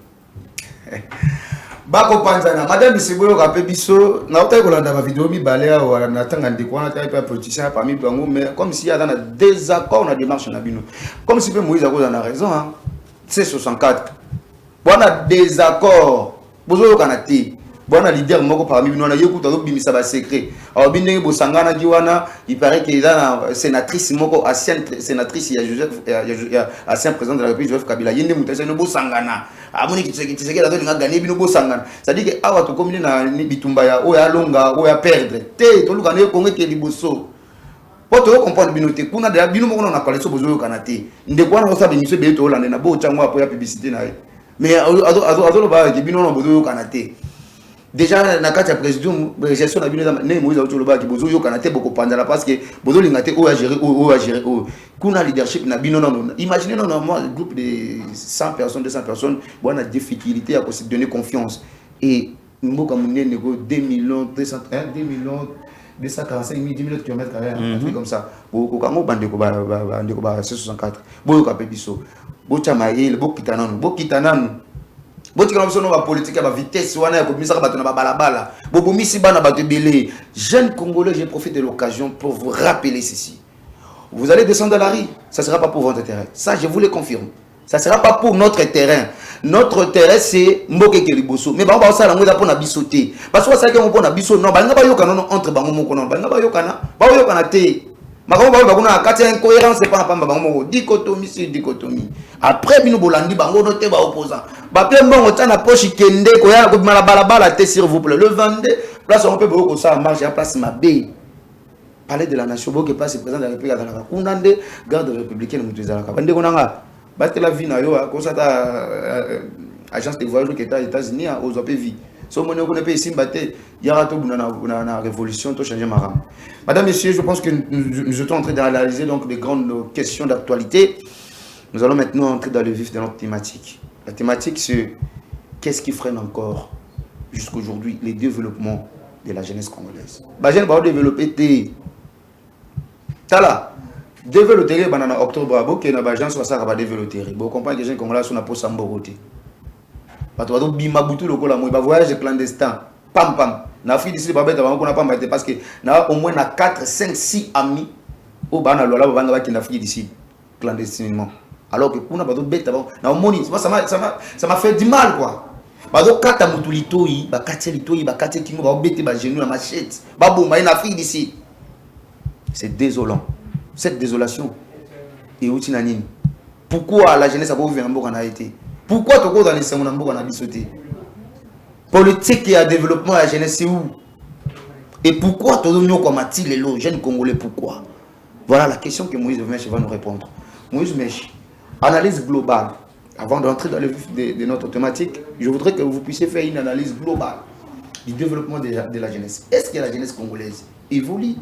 Bako Panzana, Madame Seboyo Rapebiso, n'a pas eu la vidéo mi balea ou n'a pas eu quoi, n'a pas politicien parmi Bango, mais comme s'il y a un désaccord dans la démarche Nabino. Comme si Moïse a raison, hein. C'est 64. Bon, on a désaccord. Bozo Kanati. Bon, on a leader moko parmi nous, on a yoku tado bimisa ba secret. Alors bindenge bosangana diwana, il paraît qu'il y a une sénatrice moko ancienne sénatrice, il y a Joseph, il y a ancien président de la République Joseph Kabila. Yende mutasa no bosangana. Amoni kitsekela la donne gagner bino bosangana. Ça dit que awa to komine na ni bitumba ya oya longa oya perdre. Te to luka ne konge ke liboso. Pour te comprendre binote, kuna de bino moko na coalition bozo kanate. Ndeko na osa bimiso be to Hollande na bo changwa pour la publicité na. Mais ado ba ke bino na bozo kanate. Déjà na kati ya président gestion na bino ne Moïse auto loba ki bozo yo kanate boko pandala parce que bozo lingate o a gérer o kuna leadership na bino non. Imaginez normalement un groupe de 100 personnes 200 personnes bon a difficulté à se donner confiance et mboka munene nego 2 millions 200 2 millions 245 000 10 000 km un truc comme ça au kango bandeko ba 64 boyo ka pebiso bo chamaye bo kitananu Bon, tu as politique à vitesse, jeunes Congolais, je profite de l'occasion pour vous rappeler ceci. Vous allez descendre dans la rue, ça ne sera pas pour votre terrain. Ça, je vous le confirme. Ça ne sera pas pour notre terrain. Notre terrain, c'est Mboke Keliboso. Mais on va ça la pour bisoter. Parce que ça qu'on peut bisoter, non, on va entre bango moko non, on va incohérence c'est pas dichotomie sur dichotomie. Après bino bolandi bango noté ba opposant. Ba pe mbongo tana poche kende ko ya ko bala bala te s'il vous plaît. Le 22 place on peut beaucoup ça marche à place Mabé. Palais de la nation boke place président de la République dans la Kunande garde républicaine mutuzala ka. Bande konanga battre la vie na yo ko ça agence de voyage qui est aux États-Unis aux OPV. Si on a payé ici, il y aura une révolution, tout changer ma rame. Madame, Messieurs, je pense que nous sommes en train d'analyser donc des grandes questions d'actualité. Nous allons maintenant entrer dans le vif de notre thématique. La thématique, c'est qu'est-ce qui freine encore jusqu'aujourd'hui les développements de la jeunesse congolaise. La jeunesse va développer. Tala, développer en octobre, qui est une agence qui va développer. Vous comprenez que les gens congolais sont pour s'emboroter. Parce que voyage clandestin, pam. En Afrique d'ici, parce que au moins 4, 5, 6 amis au en Afrique d'ici, clandestinement. Alors que ça m'a fait du mal quoi. C'est désolant. Cette désolation est où tinanine. Pourquoi la jeunesse a pas vivre en Haïti? Pourquoi tu dans les Samonambo en Abissoté? Politique et développement de la jeunesse, c'est où? Et pourquoi tu as comme les jeunes Congolais? Pourquoi? Voilà la question que Moïse Mesh va nous répondre. Moïse Mesh, analyse globale. Avant d'entrer dans le vif de notre thématique, je voudrais que vous puissiez faire une analyse globale du développement de la jeunesse. Est-ce que la jeunesse congolaise évolue?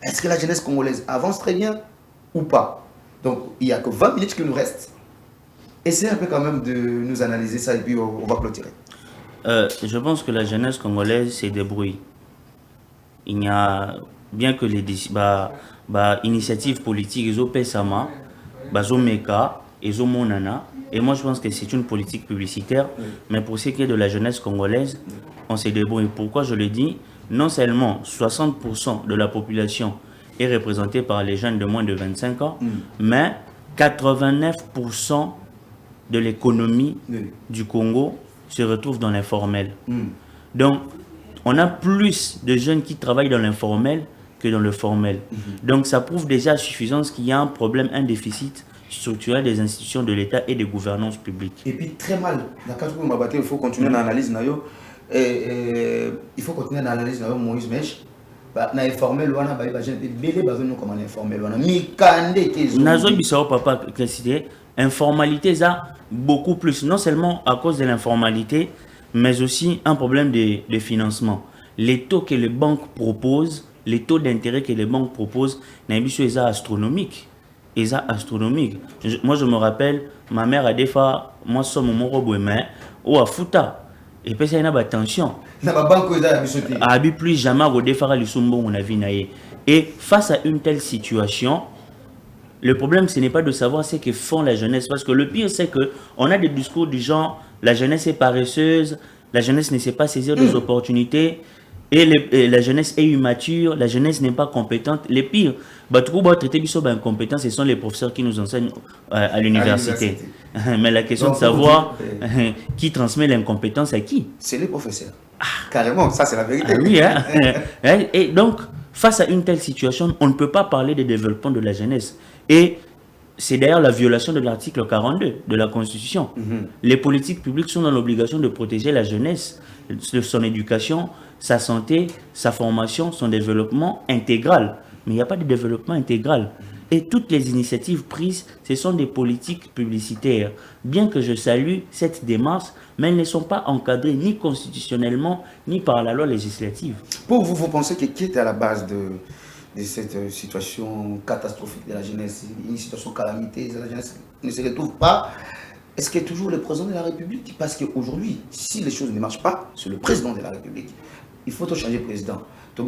Est-ce que la jeunesse congolaise avance très bien ou pas? Donc, il n'y a que 20 minutes qui nous restent. Essayez un peu quand même de nous analyser ça et puis on va clôturer. Je pense que la jeunesse congolaise s'est débrouillée. Il y a, bien que les initiatives politiques, ils ont Pesama, Bazomeka, ils ont Monana, et moi je pense que c'est une politique publicitaire, mais pour ce qui est de la jeunesse congolaise, on s'est débrouillé. Pourquoi je le dis? Non seulement 60% de la population est représentée par les jeunes de moins de 25 ans, mais 89% de l'économie du Congo se retrouve dans l'informel. Donc, on a plus de jeunes qui travaillent dans l'informel que dans le formel. Donc, ça prouve déjà à suffisance qu'il y a un problème, un déficit structurel des institutions de l'État et des gouvernances publiques. Et puis, très mal. Il faut continuer l'analyse. il faut continuer l'analyse de Moïse Mèche. Na informel wana ba jeune belé bazono comment informel wana mikande kezo nazo bisao papa cité informalité ça beaucoup plus non seulement à cause de l'informalité mais aussi un problème de financement. Les taux que les banques proposent, les taux d'intérêt que les banques proposent na biso est astronomique. Moi je me rappelle ma mère a des fois moi somme mon robot mais ou à Fouta. Et puis, il y a une attention. Il plus jamais Et face à une telle situation, le problème, ce n'est pas de savoir ce que font la jeunesse. Parce que le pire, c'est qu'on a des discours du genre, la jeunesse est paresseuse, la jeunesse ne sait pas saisir des opportunités, et la jeunesse est immature, la jeunesse n'est pas compétente. Les pires, ce sont les professeurs qui nous enseignent à l'université. Mais la question de savoir qui transmet l'incompétence à qui? C'est les professeurs. Carrément, ça c'est la vérité. Oui, hein? Et donc, face à une telle situation, on ne peut pas parler de développement de la jeunesse. Et c'est d'ailleurs la violation de l'article 42 de la Constitution. Les politiques publiques sont dans l'obligation de protéger la jeunesse, de son éducation, sa santé, sa formation, son développement intégral. Mais il n'y a pas de développement intégral. Et toutes les initiatives prises, ce sont des politiques publicitaires. Bien que je salue cette démarche, mais elles ne sont pas encadrées ni constitutionnellement, ni par la loi législative. Pour vous, vous pensez que qui est à la base de cette situation catastrophique de la jeunesse, une situation calamiteuse, la jeunesse ne se retrouve pas? Est-ce que toujours le président de la République? Parce qu'aujourd'hui, si les choses ne marchent pas, c'est le président de la République. Il faut tout changer de président. Bon,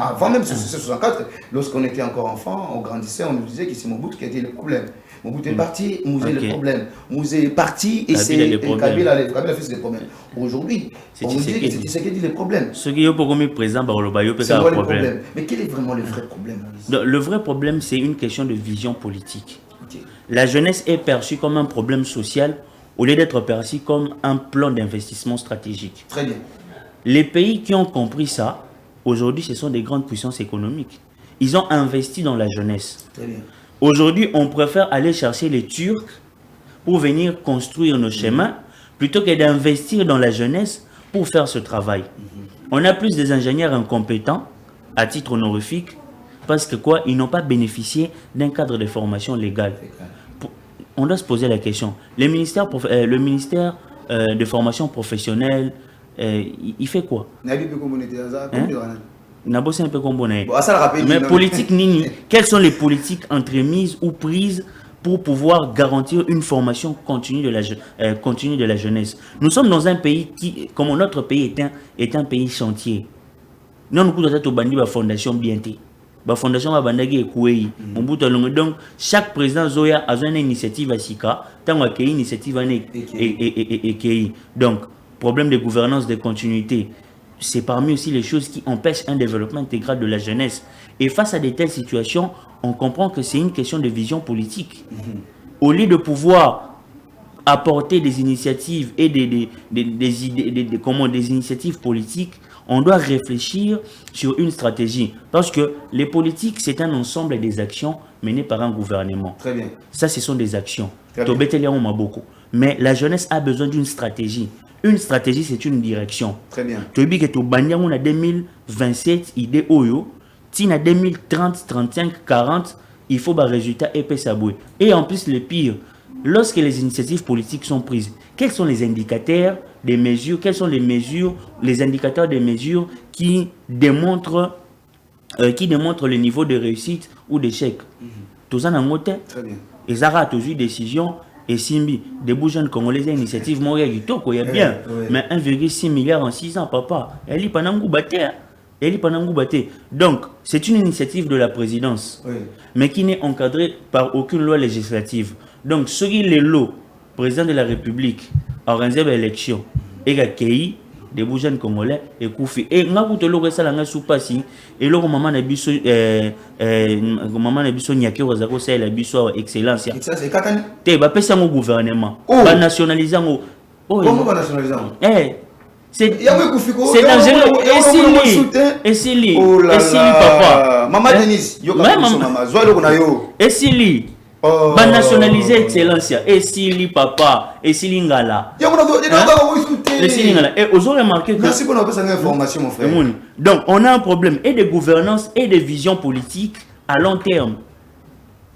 avant même ce 64, lorsqu'on était encore enfant, on grandissait, on nous disait que c'est Mobutu qui était le problème. Mobutu est parti, Mouzé le problème. Mouzé est parti et c'est Kabila a fait des problèmes. Aujourd'hui, on nous dit que c'est Tshisekedi le problème. Ce qui est pour le président, c'est un problème. Mais quel est vraiment le vrai problème? Le vrai problème, c'est une question de vision politique. La jeunesse est perçue comme un problème social au lieu d'être perçu comme un plan d'investissement stratégique. Très bien. Les pays qui ont compris ça, aujourd'hui, ce sont des grandes puissances économiques. Ils ont investi dans la jeunesse. Très bien. Aujourd'hui, on préfère aller chercher les Turcs pour venir construire nos chemins plutôt que d'investir dans la jeunesse pour faire ce travail. On a plus des ingénieurs incompétents à titre honorifique parce que quoi, ils n'ont pas bénéficié d'un cadre de formation légale. On doit se poser la question. Le ministère de formation professionnelle, il fait quoi? Mais politique, quelles sont les politiques entremises ou prises pour pouvoir garantir une formation continue de la jeunesse? Nous sommes dans un pays qui, comme notre pays est un pays chantier. Nous avons une fondation bientôt. La fondation va bandagi ekouei donc chaque président zoya a une initiative à Sika tant que initiative et donc problème de gouvernance de continuité, c'est parmi aussi les choses qui empêchent un développement intégral de la jeunesse. Et face à de telles situations, on comprend que c'est une question de vision politique. Au lieu de pouvoir apporter des initiatives et des initiatives politiques, on doit réfléchir sur une stratégie. Parce que les politiques, c'est un ensemble des actions menées par un gouvernement. Très bien. Ça, ce sont des actions. Mais la jeunesse a besoin d'une stratégie. Une stratégie, c'est une direction. Très bien. Tu dis que on a 2027 idées Oyo, si a 2030, 35, 40, il faut un résultat épais saboué. Et en plus, le pire, lorsque les initiatives politiques sont prises, quels sont les indicateurs des mesures, quelles sont les indicateurs des mesures qui démontrent le niveau de réussite ou d'échec? Tout ça, très bien. Et ça a toujours une décision. Et Simbi, des jeunes congolais, initiative, il y a bien. Mais 1,6 milliard en 6 ans, papa. Elle est pas donc, c'est une initiative de la présidence, mais qui n'est encadrée par aucune loi législative. Donc, ce qui est le lot, président de la République, a organisé l'élection, et a des jeunes congolais, et Koufi. Et nous avons le ça la sous-passi, et là, maman a biso nyaki ozako ça la biso excellence. Ça c'est katani. Te ba pesa ngo gouvernement. Ba nationaliser ngo. Comment va nationaliser? C'est dangereux. Et c'est lui. Papa. Maman Denis, yo maman. Zoalo kuna yo. Et c'est lui. Ba nationaliser excellence. Et Sili papa, et Sili Ngala. Et Sili Ngala. Et vous aurez remarqué que. Merci pour notre information, mon frère. Donc, on a un problème et de gouvernance et de vision politique à long terme.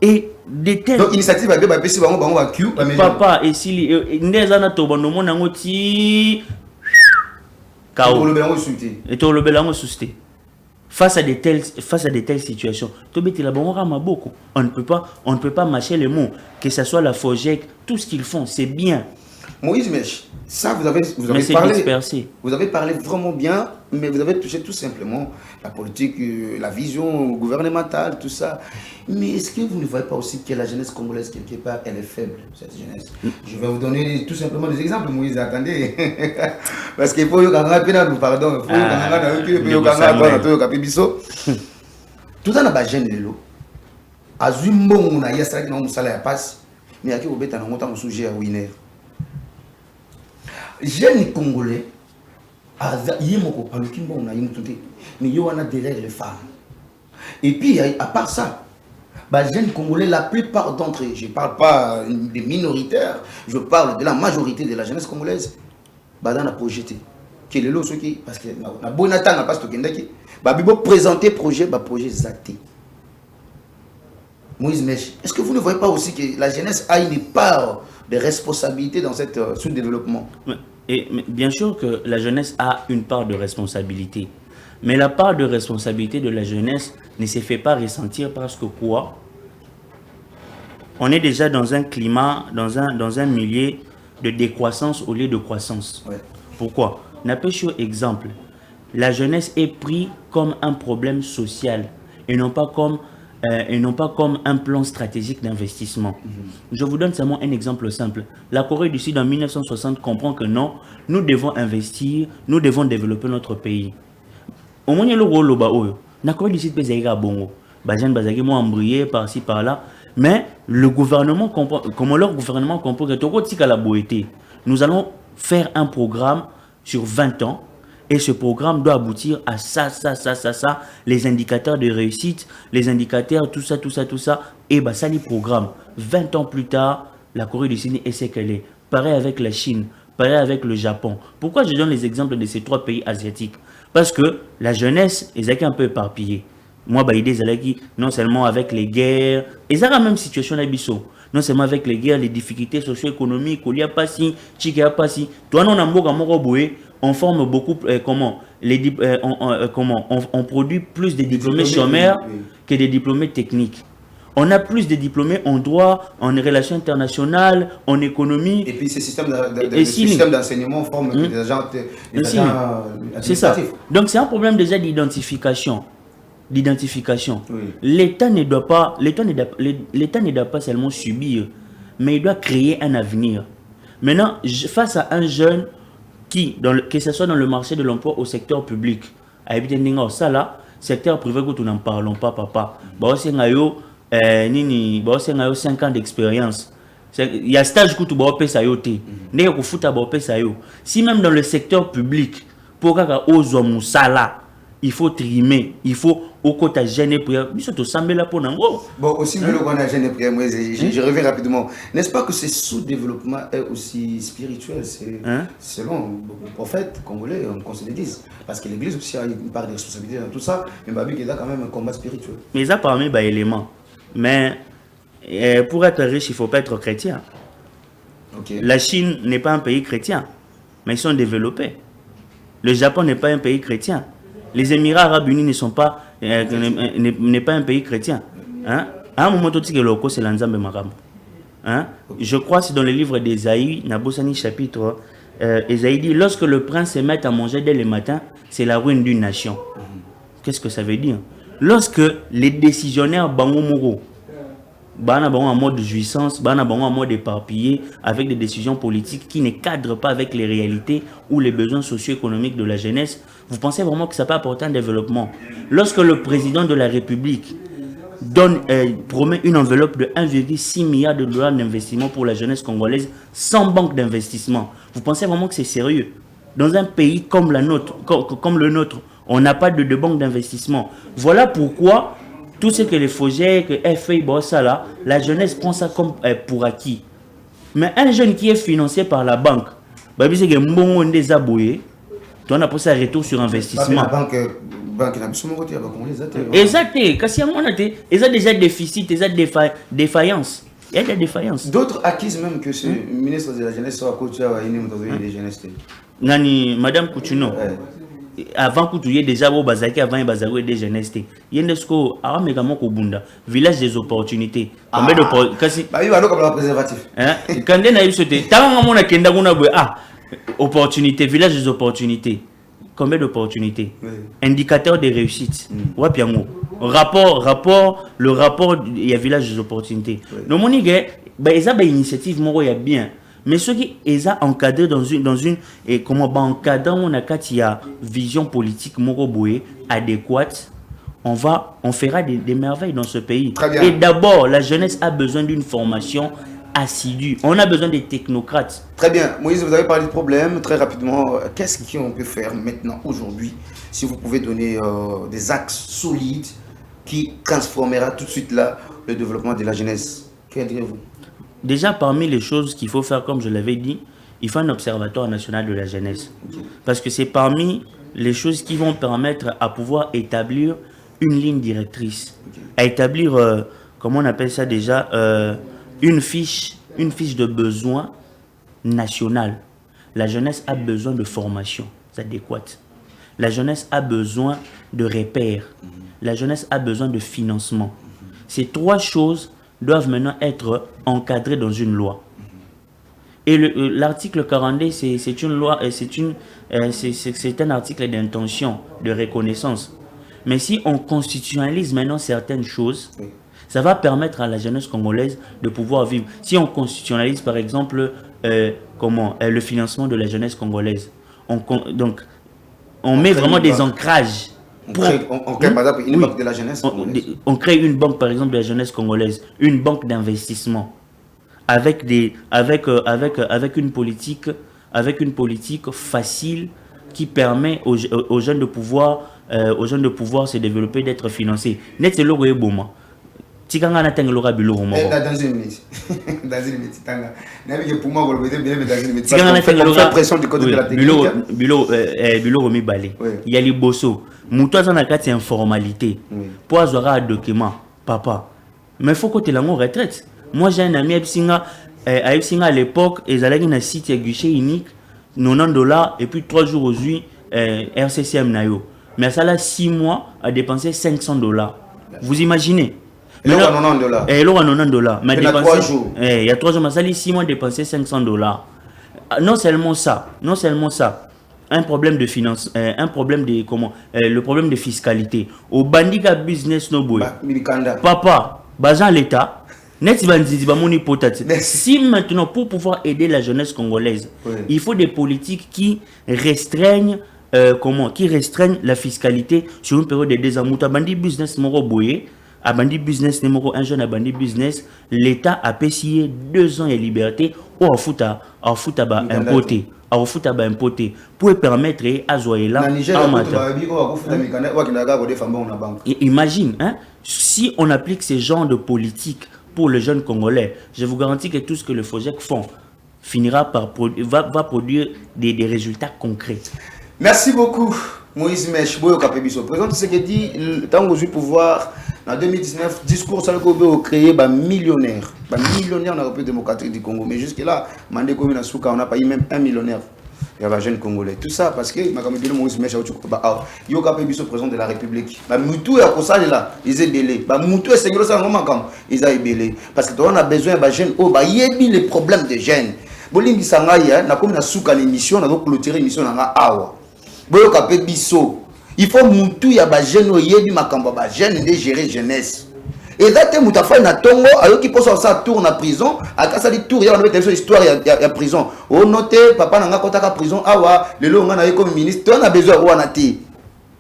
Et des tels. Donc, initiative avec papa, et Sili, Ndezana Tobandomo Nangoti. Kao. Et tout le bélango susté. Face à de telles situations, on ne peut pas mâcher les mots, que ce soit la FOGEC, tout ce qu'ils font, c'est bien. Moïse Mèche, ça vous avez parlé vraiment bien, mais vous avez touché tout simplement la politique, la vision gouvernementale, tout ça. Mais est-ce que vous ne voyez pas aussi que la jeunesse congolaise, quelque part, elle est faible, cette jeunesse? Je vais vous donner tout simplement des exemples, Moïse, attendez. Parce qu'il faut que vous pardon, il faut que tout ça n'a pas gêné l'eau. Azumbo, on a yasaki na musala ya passe, mais aki obeta na ngota musujet à winner. Jeune Congolais, mais il y a derrière les femmes. Et puis, à part ça, les jeunes Congolais, la plupart d'entre eux, je ne parle pas des minoritaires, je parle de la majorité de la jeunesse congolaise, dans la projeté. Quel est l'autre qui, parce que la bonne attente n'a pas ce qu'il y a, présenter projet Zaté. Moïse Mèche, est-ce que vous ne voyez pas aussi que la jeunesse a une part de responsabilité dans cette sous-développement? Mais bien sûr que la jeunesse a une part de responsabilité. Mais la part de responsabilité de la jeunesse ne se fait pas ressentir parce que quoi? On est déjà dans un climat, dans un milieu de décroissance au lieu de croissance. Ouais. Pourquoi? N'a pas sur exemple. La jeunesse est prise comme un problème social et non pas comme un plan stratégique d'investissement. Je vous donne seulement un exemple simple. La Corée du Sud en 1960 comprend que non, nous devons investir, nous devons développer notre pays. Au moins, la Corée du Sud peut être bongo. Bajan Bazaki m'a embrouillé par-ci par-là. Mais le gouvernement comprend, comme leur gouvernement comprend que nous allons faire un programme sur 20 ans. Et ce programme doit aboutir à ça, les indicateurs de réussite, les indicateurs, tout ça. Et ça, les programmes. 20 ans plus tard, la Corée du Sud est ce qu'elle est. Pareil avec la Chine, pareil avec le Japon. Pourquoi je donne les exemples de ces 3 pays asiatiques? Parce que la jeunesse est un peu éparpillée. Moi, non seulement avec les guerres, ils ont la même situation à Bissau. Non seulement avec les guerres, les difficultés socio-économiques, il n'y a pas si, il a pas si. Toi, on forme beaucoup, on produit plus de diplômés chômeurs que des diplômés techniques. On a plus de diplômés en droit, en relations internationales, en économie. Et puis ces systèmes d'enseignement forment des agents administratifs. C'est ça. Donc c'est un problème déjà d'identification. Oui. L'État ne doit pas seulement subir, mais il doit créer un avenir. Maintenant, face à un jeune qui, que ce soit dans le marché de l'emploi au secteur public, secteur privé, nous n'en parlons pas, papa. Il y a 5 ans d'expérience. Il y a un stage que tu as si même dans le secteur public, pour il faut trimer, il faut au côté gêner pour bon aussi je reviens rapidement. N'est-ce pas que ce sous-développement est aussi spirituel? C'est selon le prophète congolais, qu'on se le dise, parce que l'église aussi a une part de responsabilité dans tout ça, mais il a quand même un combat spirituel. Mais ça parmi les éléments. Mais pour être riche, il ne faut pas être chrétien. Okay. La Chine n'est pas un pays chrétien, mais ils sont développés. Le Japon n'est pas un pays chrétien. Les Émirats Arabes Unis ne sont pas, n'est pas un pays chrétien. Hein? À un moment donné, c'est l'Anzambe Maram. Je crois que c'est dans le livre d'Ésaïe, Nabosani chapitre, Ésaïe dit, lorsque le prince se met à manger dès le matin, c'est la ruine d'une nation. Qu'est-ce que ça veut dire? Lorsque les décisionnaires Bangomoro, en mode de jouissance, en mode éparpillé, avec des décisions politiques qui ne cadrent pas avec les réalités ou les besoins socio-économiques de la jeunesse, vous pensez vraiment que ça peut apporter un développement? Lorsque le président de la République promet une enveloppe de 1,6 milliard de dollars d'investissement pour la jeunesse congolaise sans banque d'investissement, vous pensez vraiment que c'est sérieux? Dans un pays comme le nôtre, on n'a pas de banque d'investissement. Voilà pourquoi Tout ce que les FOGEC, que FA, ça là, la jeunesse prend ça comme pour acquis. Mais un jeune qui est financé par la banque, c'est que bon des aboués, tu as pour ça retour sur investissement. La banque n'a pas exact, parce qu'il y a déjà déficit, il y a défaillance. Il y a des défaillances. D'autres accusent même que ce ministre de la jeunesse soit coach à des jeunesse. Nani, Madame Coutuno, avant que tu aies déjà au Bazaki, avant Bazaki des jeunesses, il y a des choses à Megamokobunda, village des opportunités. Combien de bah, il va comme la préservatif. Quand on a eu ce thé, tant opportunité, village des opportunités. Combien d'opportunités? Indicateur de réussite. Ouais, bien le rapport, il y a village des opportunités. Donc, mon gars, ils ont une initiative, il y a bien. Mais ceux qui les ont encadrés dans une et comment encadrer, on a quand il y a vision politique adéquate, on fera des merveilles dans ce pays. Et d'abord, la jeunesse a besoin d'une formation assidue. On a besoin des technocrates. Très bien. Moïse, vous avez parlé de problème. Très rapidement, qu'est-ce qu'on peut faire maintenant, aujourd'hui, si vous pouvez donner des axes solides qui transformera tout de suite là le développement de la jeunesse? Que direz-vous? Déjà, parmi les choses qu'il faut faire, comme je l'avais dit, il faut un observatoire national de la jeunesse. Parce que c'est parmi les choses qui vont permettre à pouvoir établir une ligne directrice. À établir, comment on appelle ça déjà, une fiche de besoin national. La jeunesse a besoin de formation adéquate. La jeunesse a besoin de repères. La jeunesse a besoin de financement. Ces trois choses doivent maintenant être encadrées dans une loi. Et l'article 42, c'est une loi, c'est un article d'intention, de reconnaissance. Mais si on constitutionnalise maintenant certaines choses, ça va permettre à la jeunesse congolaise de pouvoir vivre. Si on constitutionnalise par exemple le financement de la jeunesse congolaise, on met vraiment des ancrages. On crée par exemple une banque de la jeunesse congolaise. On crée une banque par exemple de la jeunesse congolaise, une banque d'investissement avec une politique facile qui permet aux jeunes de pouvoir se développer, d'être financés. Net c'est logo eboma. Tikanga na tenga loga bilo mo. Dans une minute. Dans une minute tanga. Na bi pour moi le bien dans une minute. Tikanga na tenga loga pression du côté de la technique. Bilo romi balé. Il y a les bosso. Muto za na kati informalité. Pour avoir un document papa. Mais faut que tu la retraite. Moi j'ai un ami à l'époque, ils allaient dans un site guichet unique, $90 et puis 3 jours aujourd'hui RCCM nayo. Mais ça là 6 mois à dépenser $500. Vous imaginez? Et là, $90. Et là, $90. Mais il y a 3 jours. Il y a 3 jours, mais ça les 6 mois dépenser $500. Non seulement ça. Un problème de finance, un problème de le problème de fiscalité. Au bandiga business no boy. Papa, bazan l'état. Si maintenant, pour pouvoir aider la jeunesse congolaise, il faut des politiques qui restreignent la fiscalité sur une période de 2 ans. Bandi business moro boye, abandi business numéro un jeune abandi business, l'État a payé 2 ans de liberté ou à fouta impoté. Pour permettre à Zoéla imagine, hein, si on applique ce genre de politique pour les jeunes Congolais, je vous garantis que tout ce que le FOGEC font va produire des résultats concrets. Merci beaucoup, Moïse Mèche, Boyo Kapebiso. Présente ce que dit, tant que je pouvoir, en 2019, discours sur le Kobe créé par millionnaire. Millionnaire dans la République démocratique du Congo. Mais jusque-là, on n'a pas eu même 1 millionnaire. Il y a un jeune Congolais. Tout ça parce que Moïse Mèche, il y a Kapebiso, président de la République. Moutou et Akosage là, ils ont belé. Moutou et Seigneur, ils ont belé. Parce qu'on a besoin de jeunes, il y a les problèmes des jeunes. Bolingi Sangaï, na comme na souka l'émission, on a donc clôturé l'émission dans awa. Boyo Kapebiso. Il faut Moutou ya ba jeune yebi makamba ba jeune de gérer jeunesse. Et là te Moutafa na tongo alors qui pose ça tour na prison, aka ça dit tour ya on avait histoire ya prison. O noté papa na ngakota ka prison awa lelo nga na ye comme ministre, on a besoin de wana te.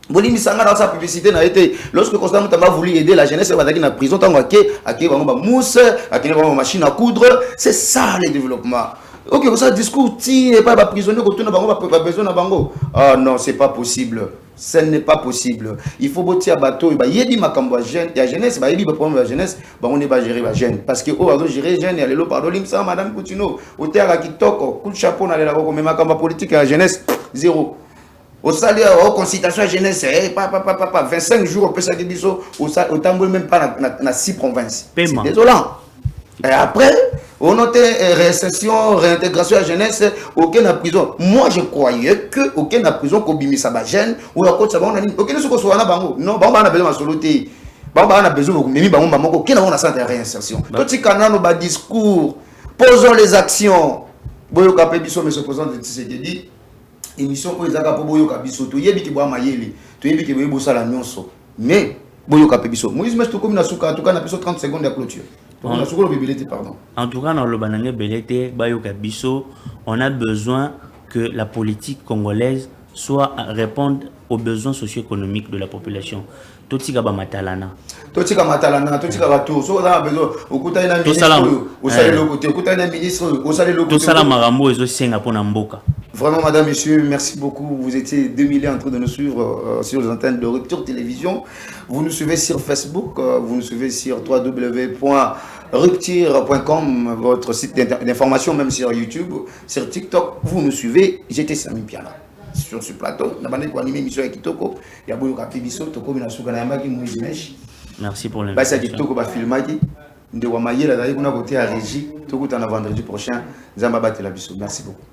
Bolimi Sanga dans sa publicité n'a été lorsque Constant Moutamba a voulu aider la jeunesse à la prison tant que bango ba mousse, à ba machine à coudre, c'est ça le développement. Ok, vous avez discours, ti et pas prisonnier, que tout n'a pas besoin de bango. Ah non, c'est pas possible. Ce n'est pas possible. Il faut botter à bateau. Il y a dit ma jeunesse, il y a dit problème de la jeunesse, on n'est pas gérer la jeune. Parce que on gérer jeune, il y a le pardon, ça, madame Coutinho, au terre à Kitoko, coup de chapeau, on a la mais ma politique à la jeunesse, zéro. Au salaire, au consultation à la jeunesse, 25 jours, on peut s'agir biso, au tambour même pas dans 6 provinces. C'est désolant. Et après, on notait réinsertion, réintégration à la jeunesse, aucun na prison. Moi, je croyais que aucun na prison qu'on bimi sa bagène ou à côté ça va on a dit aucun ne se soit na bango. Non, bango on a besoin de soloté. Bango on a besoin de mimi bango bango aucun na on a santé réinsertion. Tout ce canal nos discours, posons les actions. Boyo kapé biso mais se posant de ce que dit émission ko ezaka po boyo kabiso to yebi ki bwa mayele. To yebi ki boyo sala nyonso. Mais boyo kapé biso. Moïse mais to comme na suka en tout cas na biso 30 secondes de clôture. En tout cas, dans le Bananier Belete, on a besoin que la politique congolaise soit réponde aux besoins socio-économiques de la population. Totika Matalana. Totika Matalana, Totika Bato, so on a besoin. Okuta ina ministre, osale le côté, okuta ina ministre, osale le côté. Tout ça la marambo et aussi Singapour Namboka. Vraiment, madame, monsieur, merci beaucoup. Vous étiez 2 millions en train de nous suivre sur les antennes de Rupture Télévision. Vous nous suivez sur Facebook, vous nous suivez sur www.rupture.com, votre site d'information, même sur YouTube, sur TikTok. Vous nous suivez. J'étais Sami Piana. Sur ce plateau, on a animé l'émission avec Kitoko. Il y a beaucoup de Biso, Toko, merci pour l'invitation. Merci beaucoup.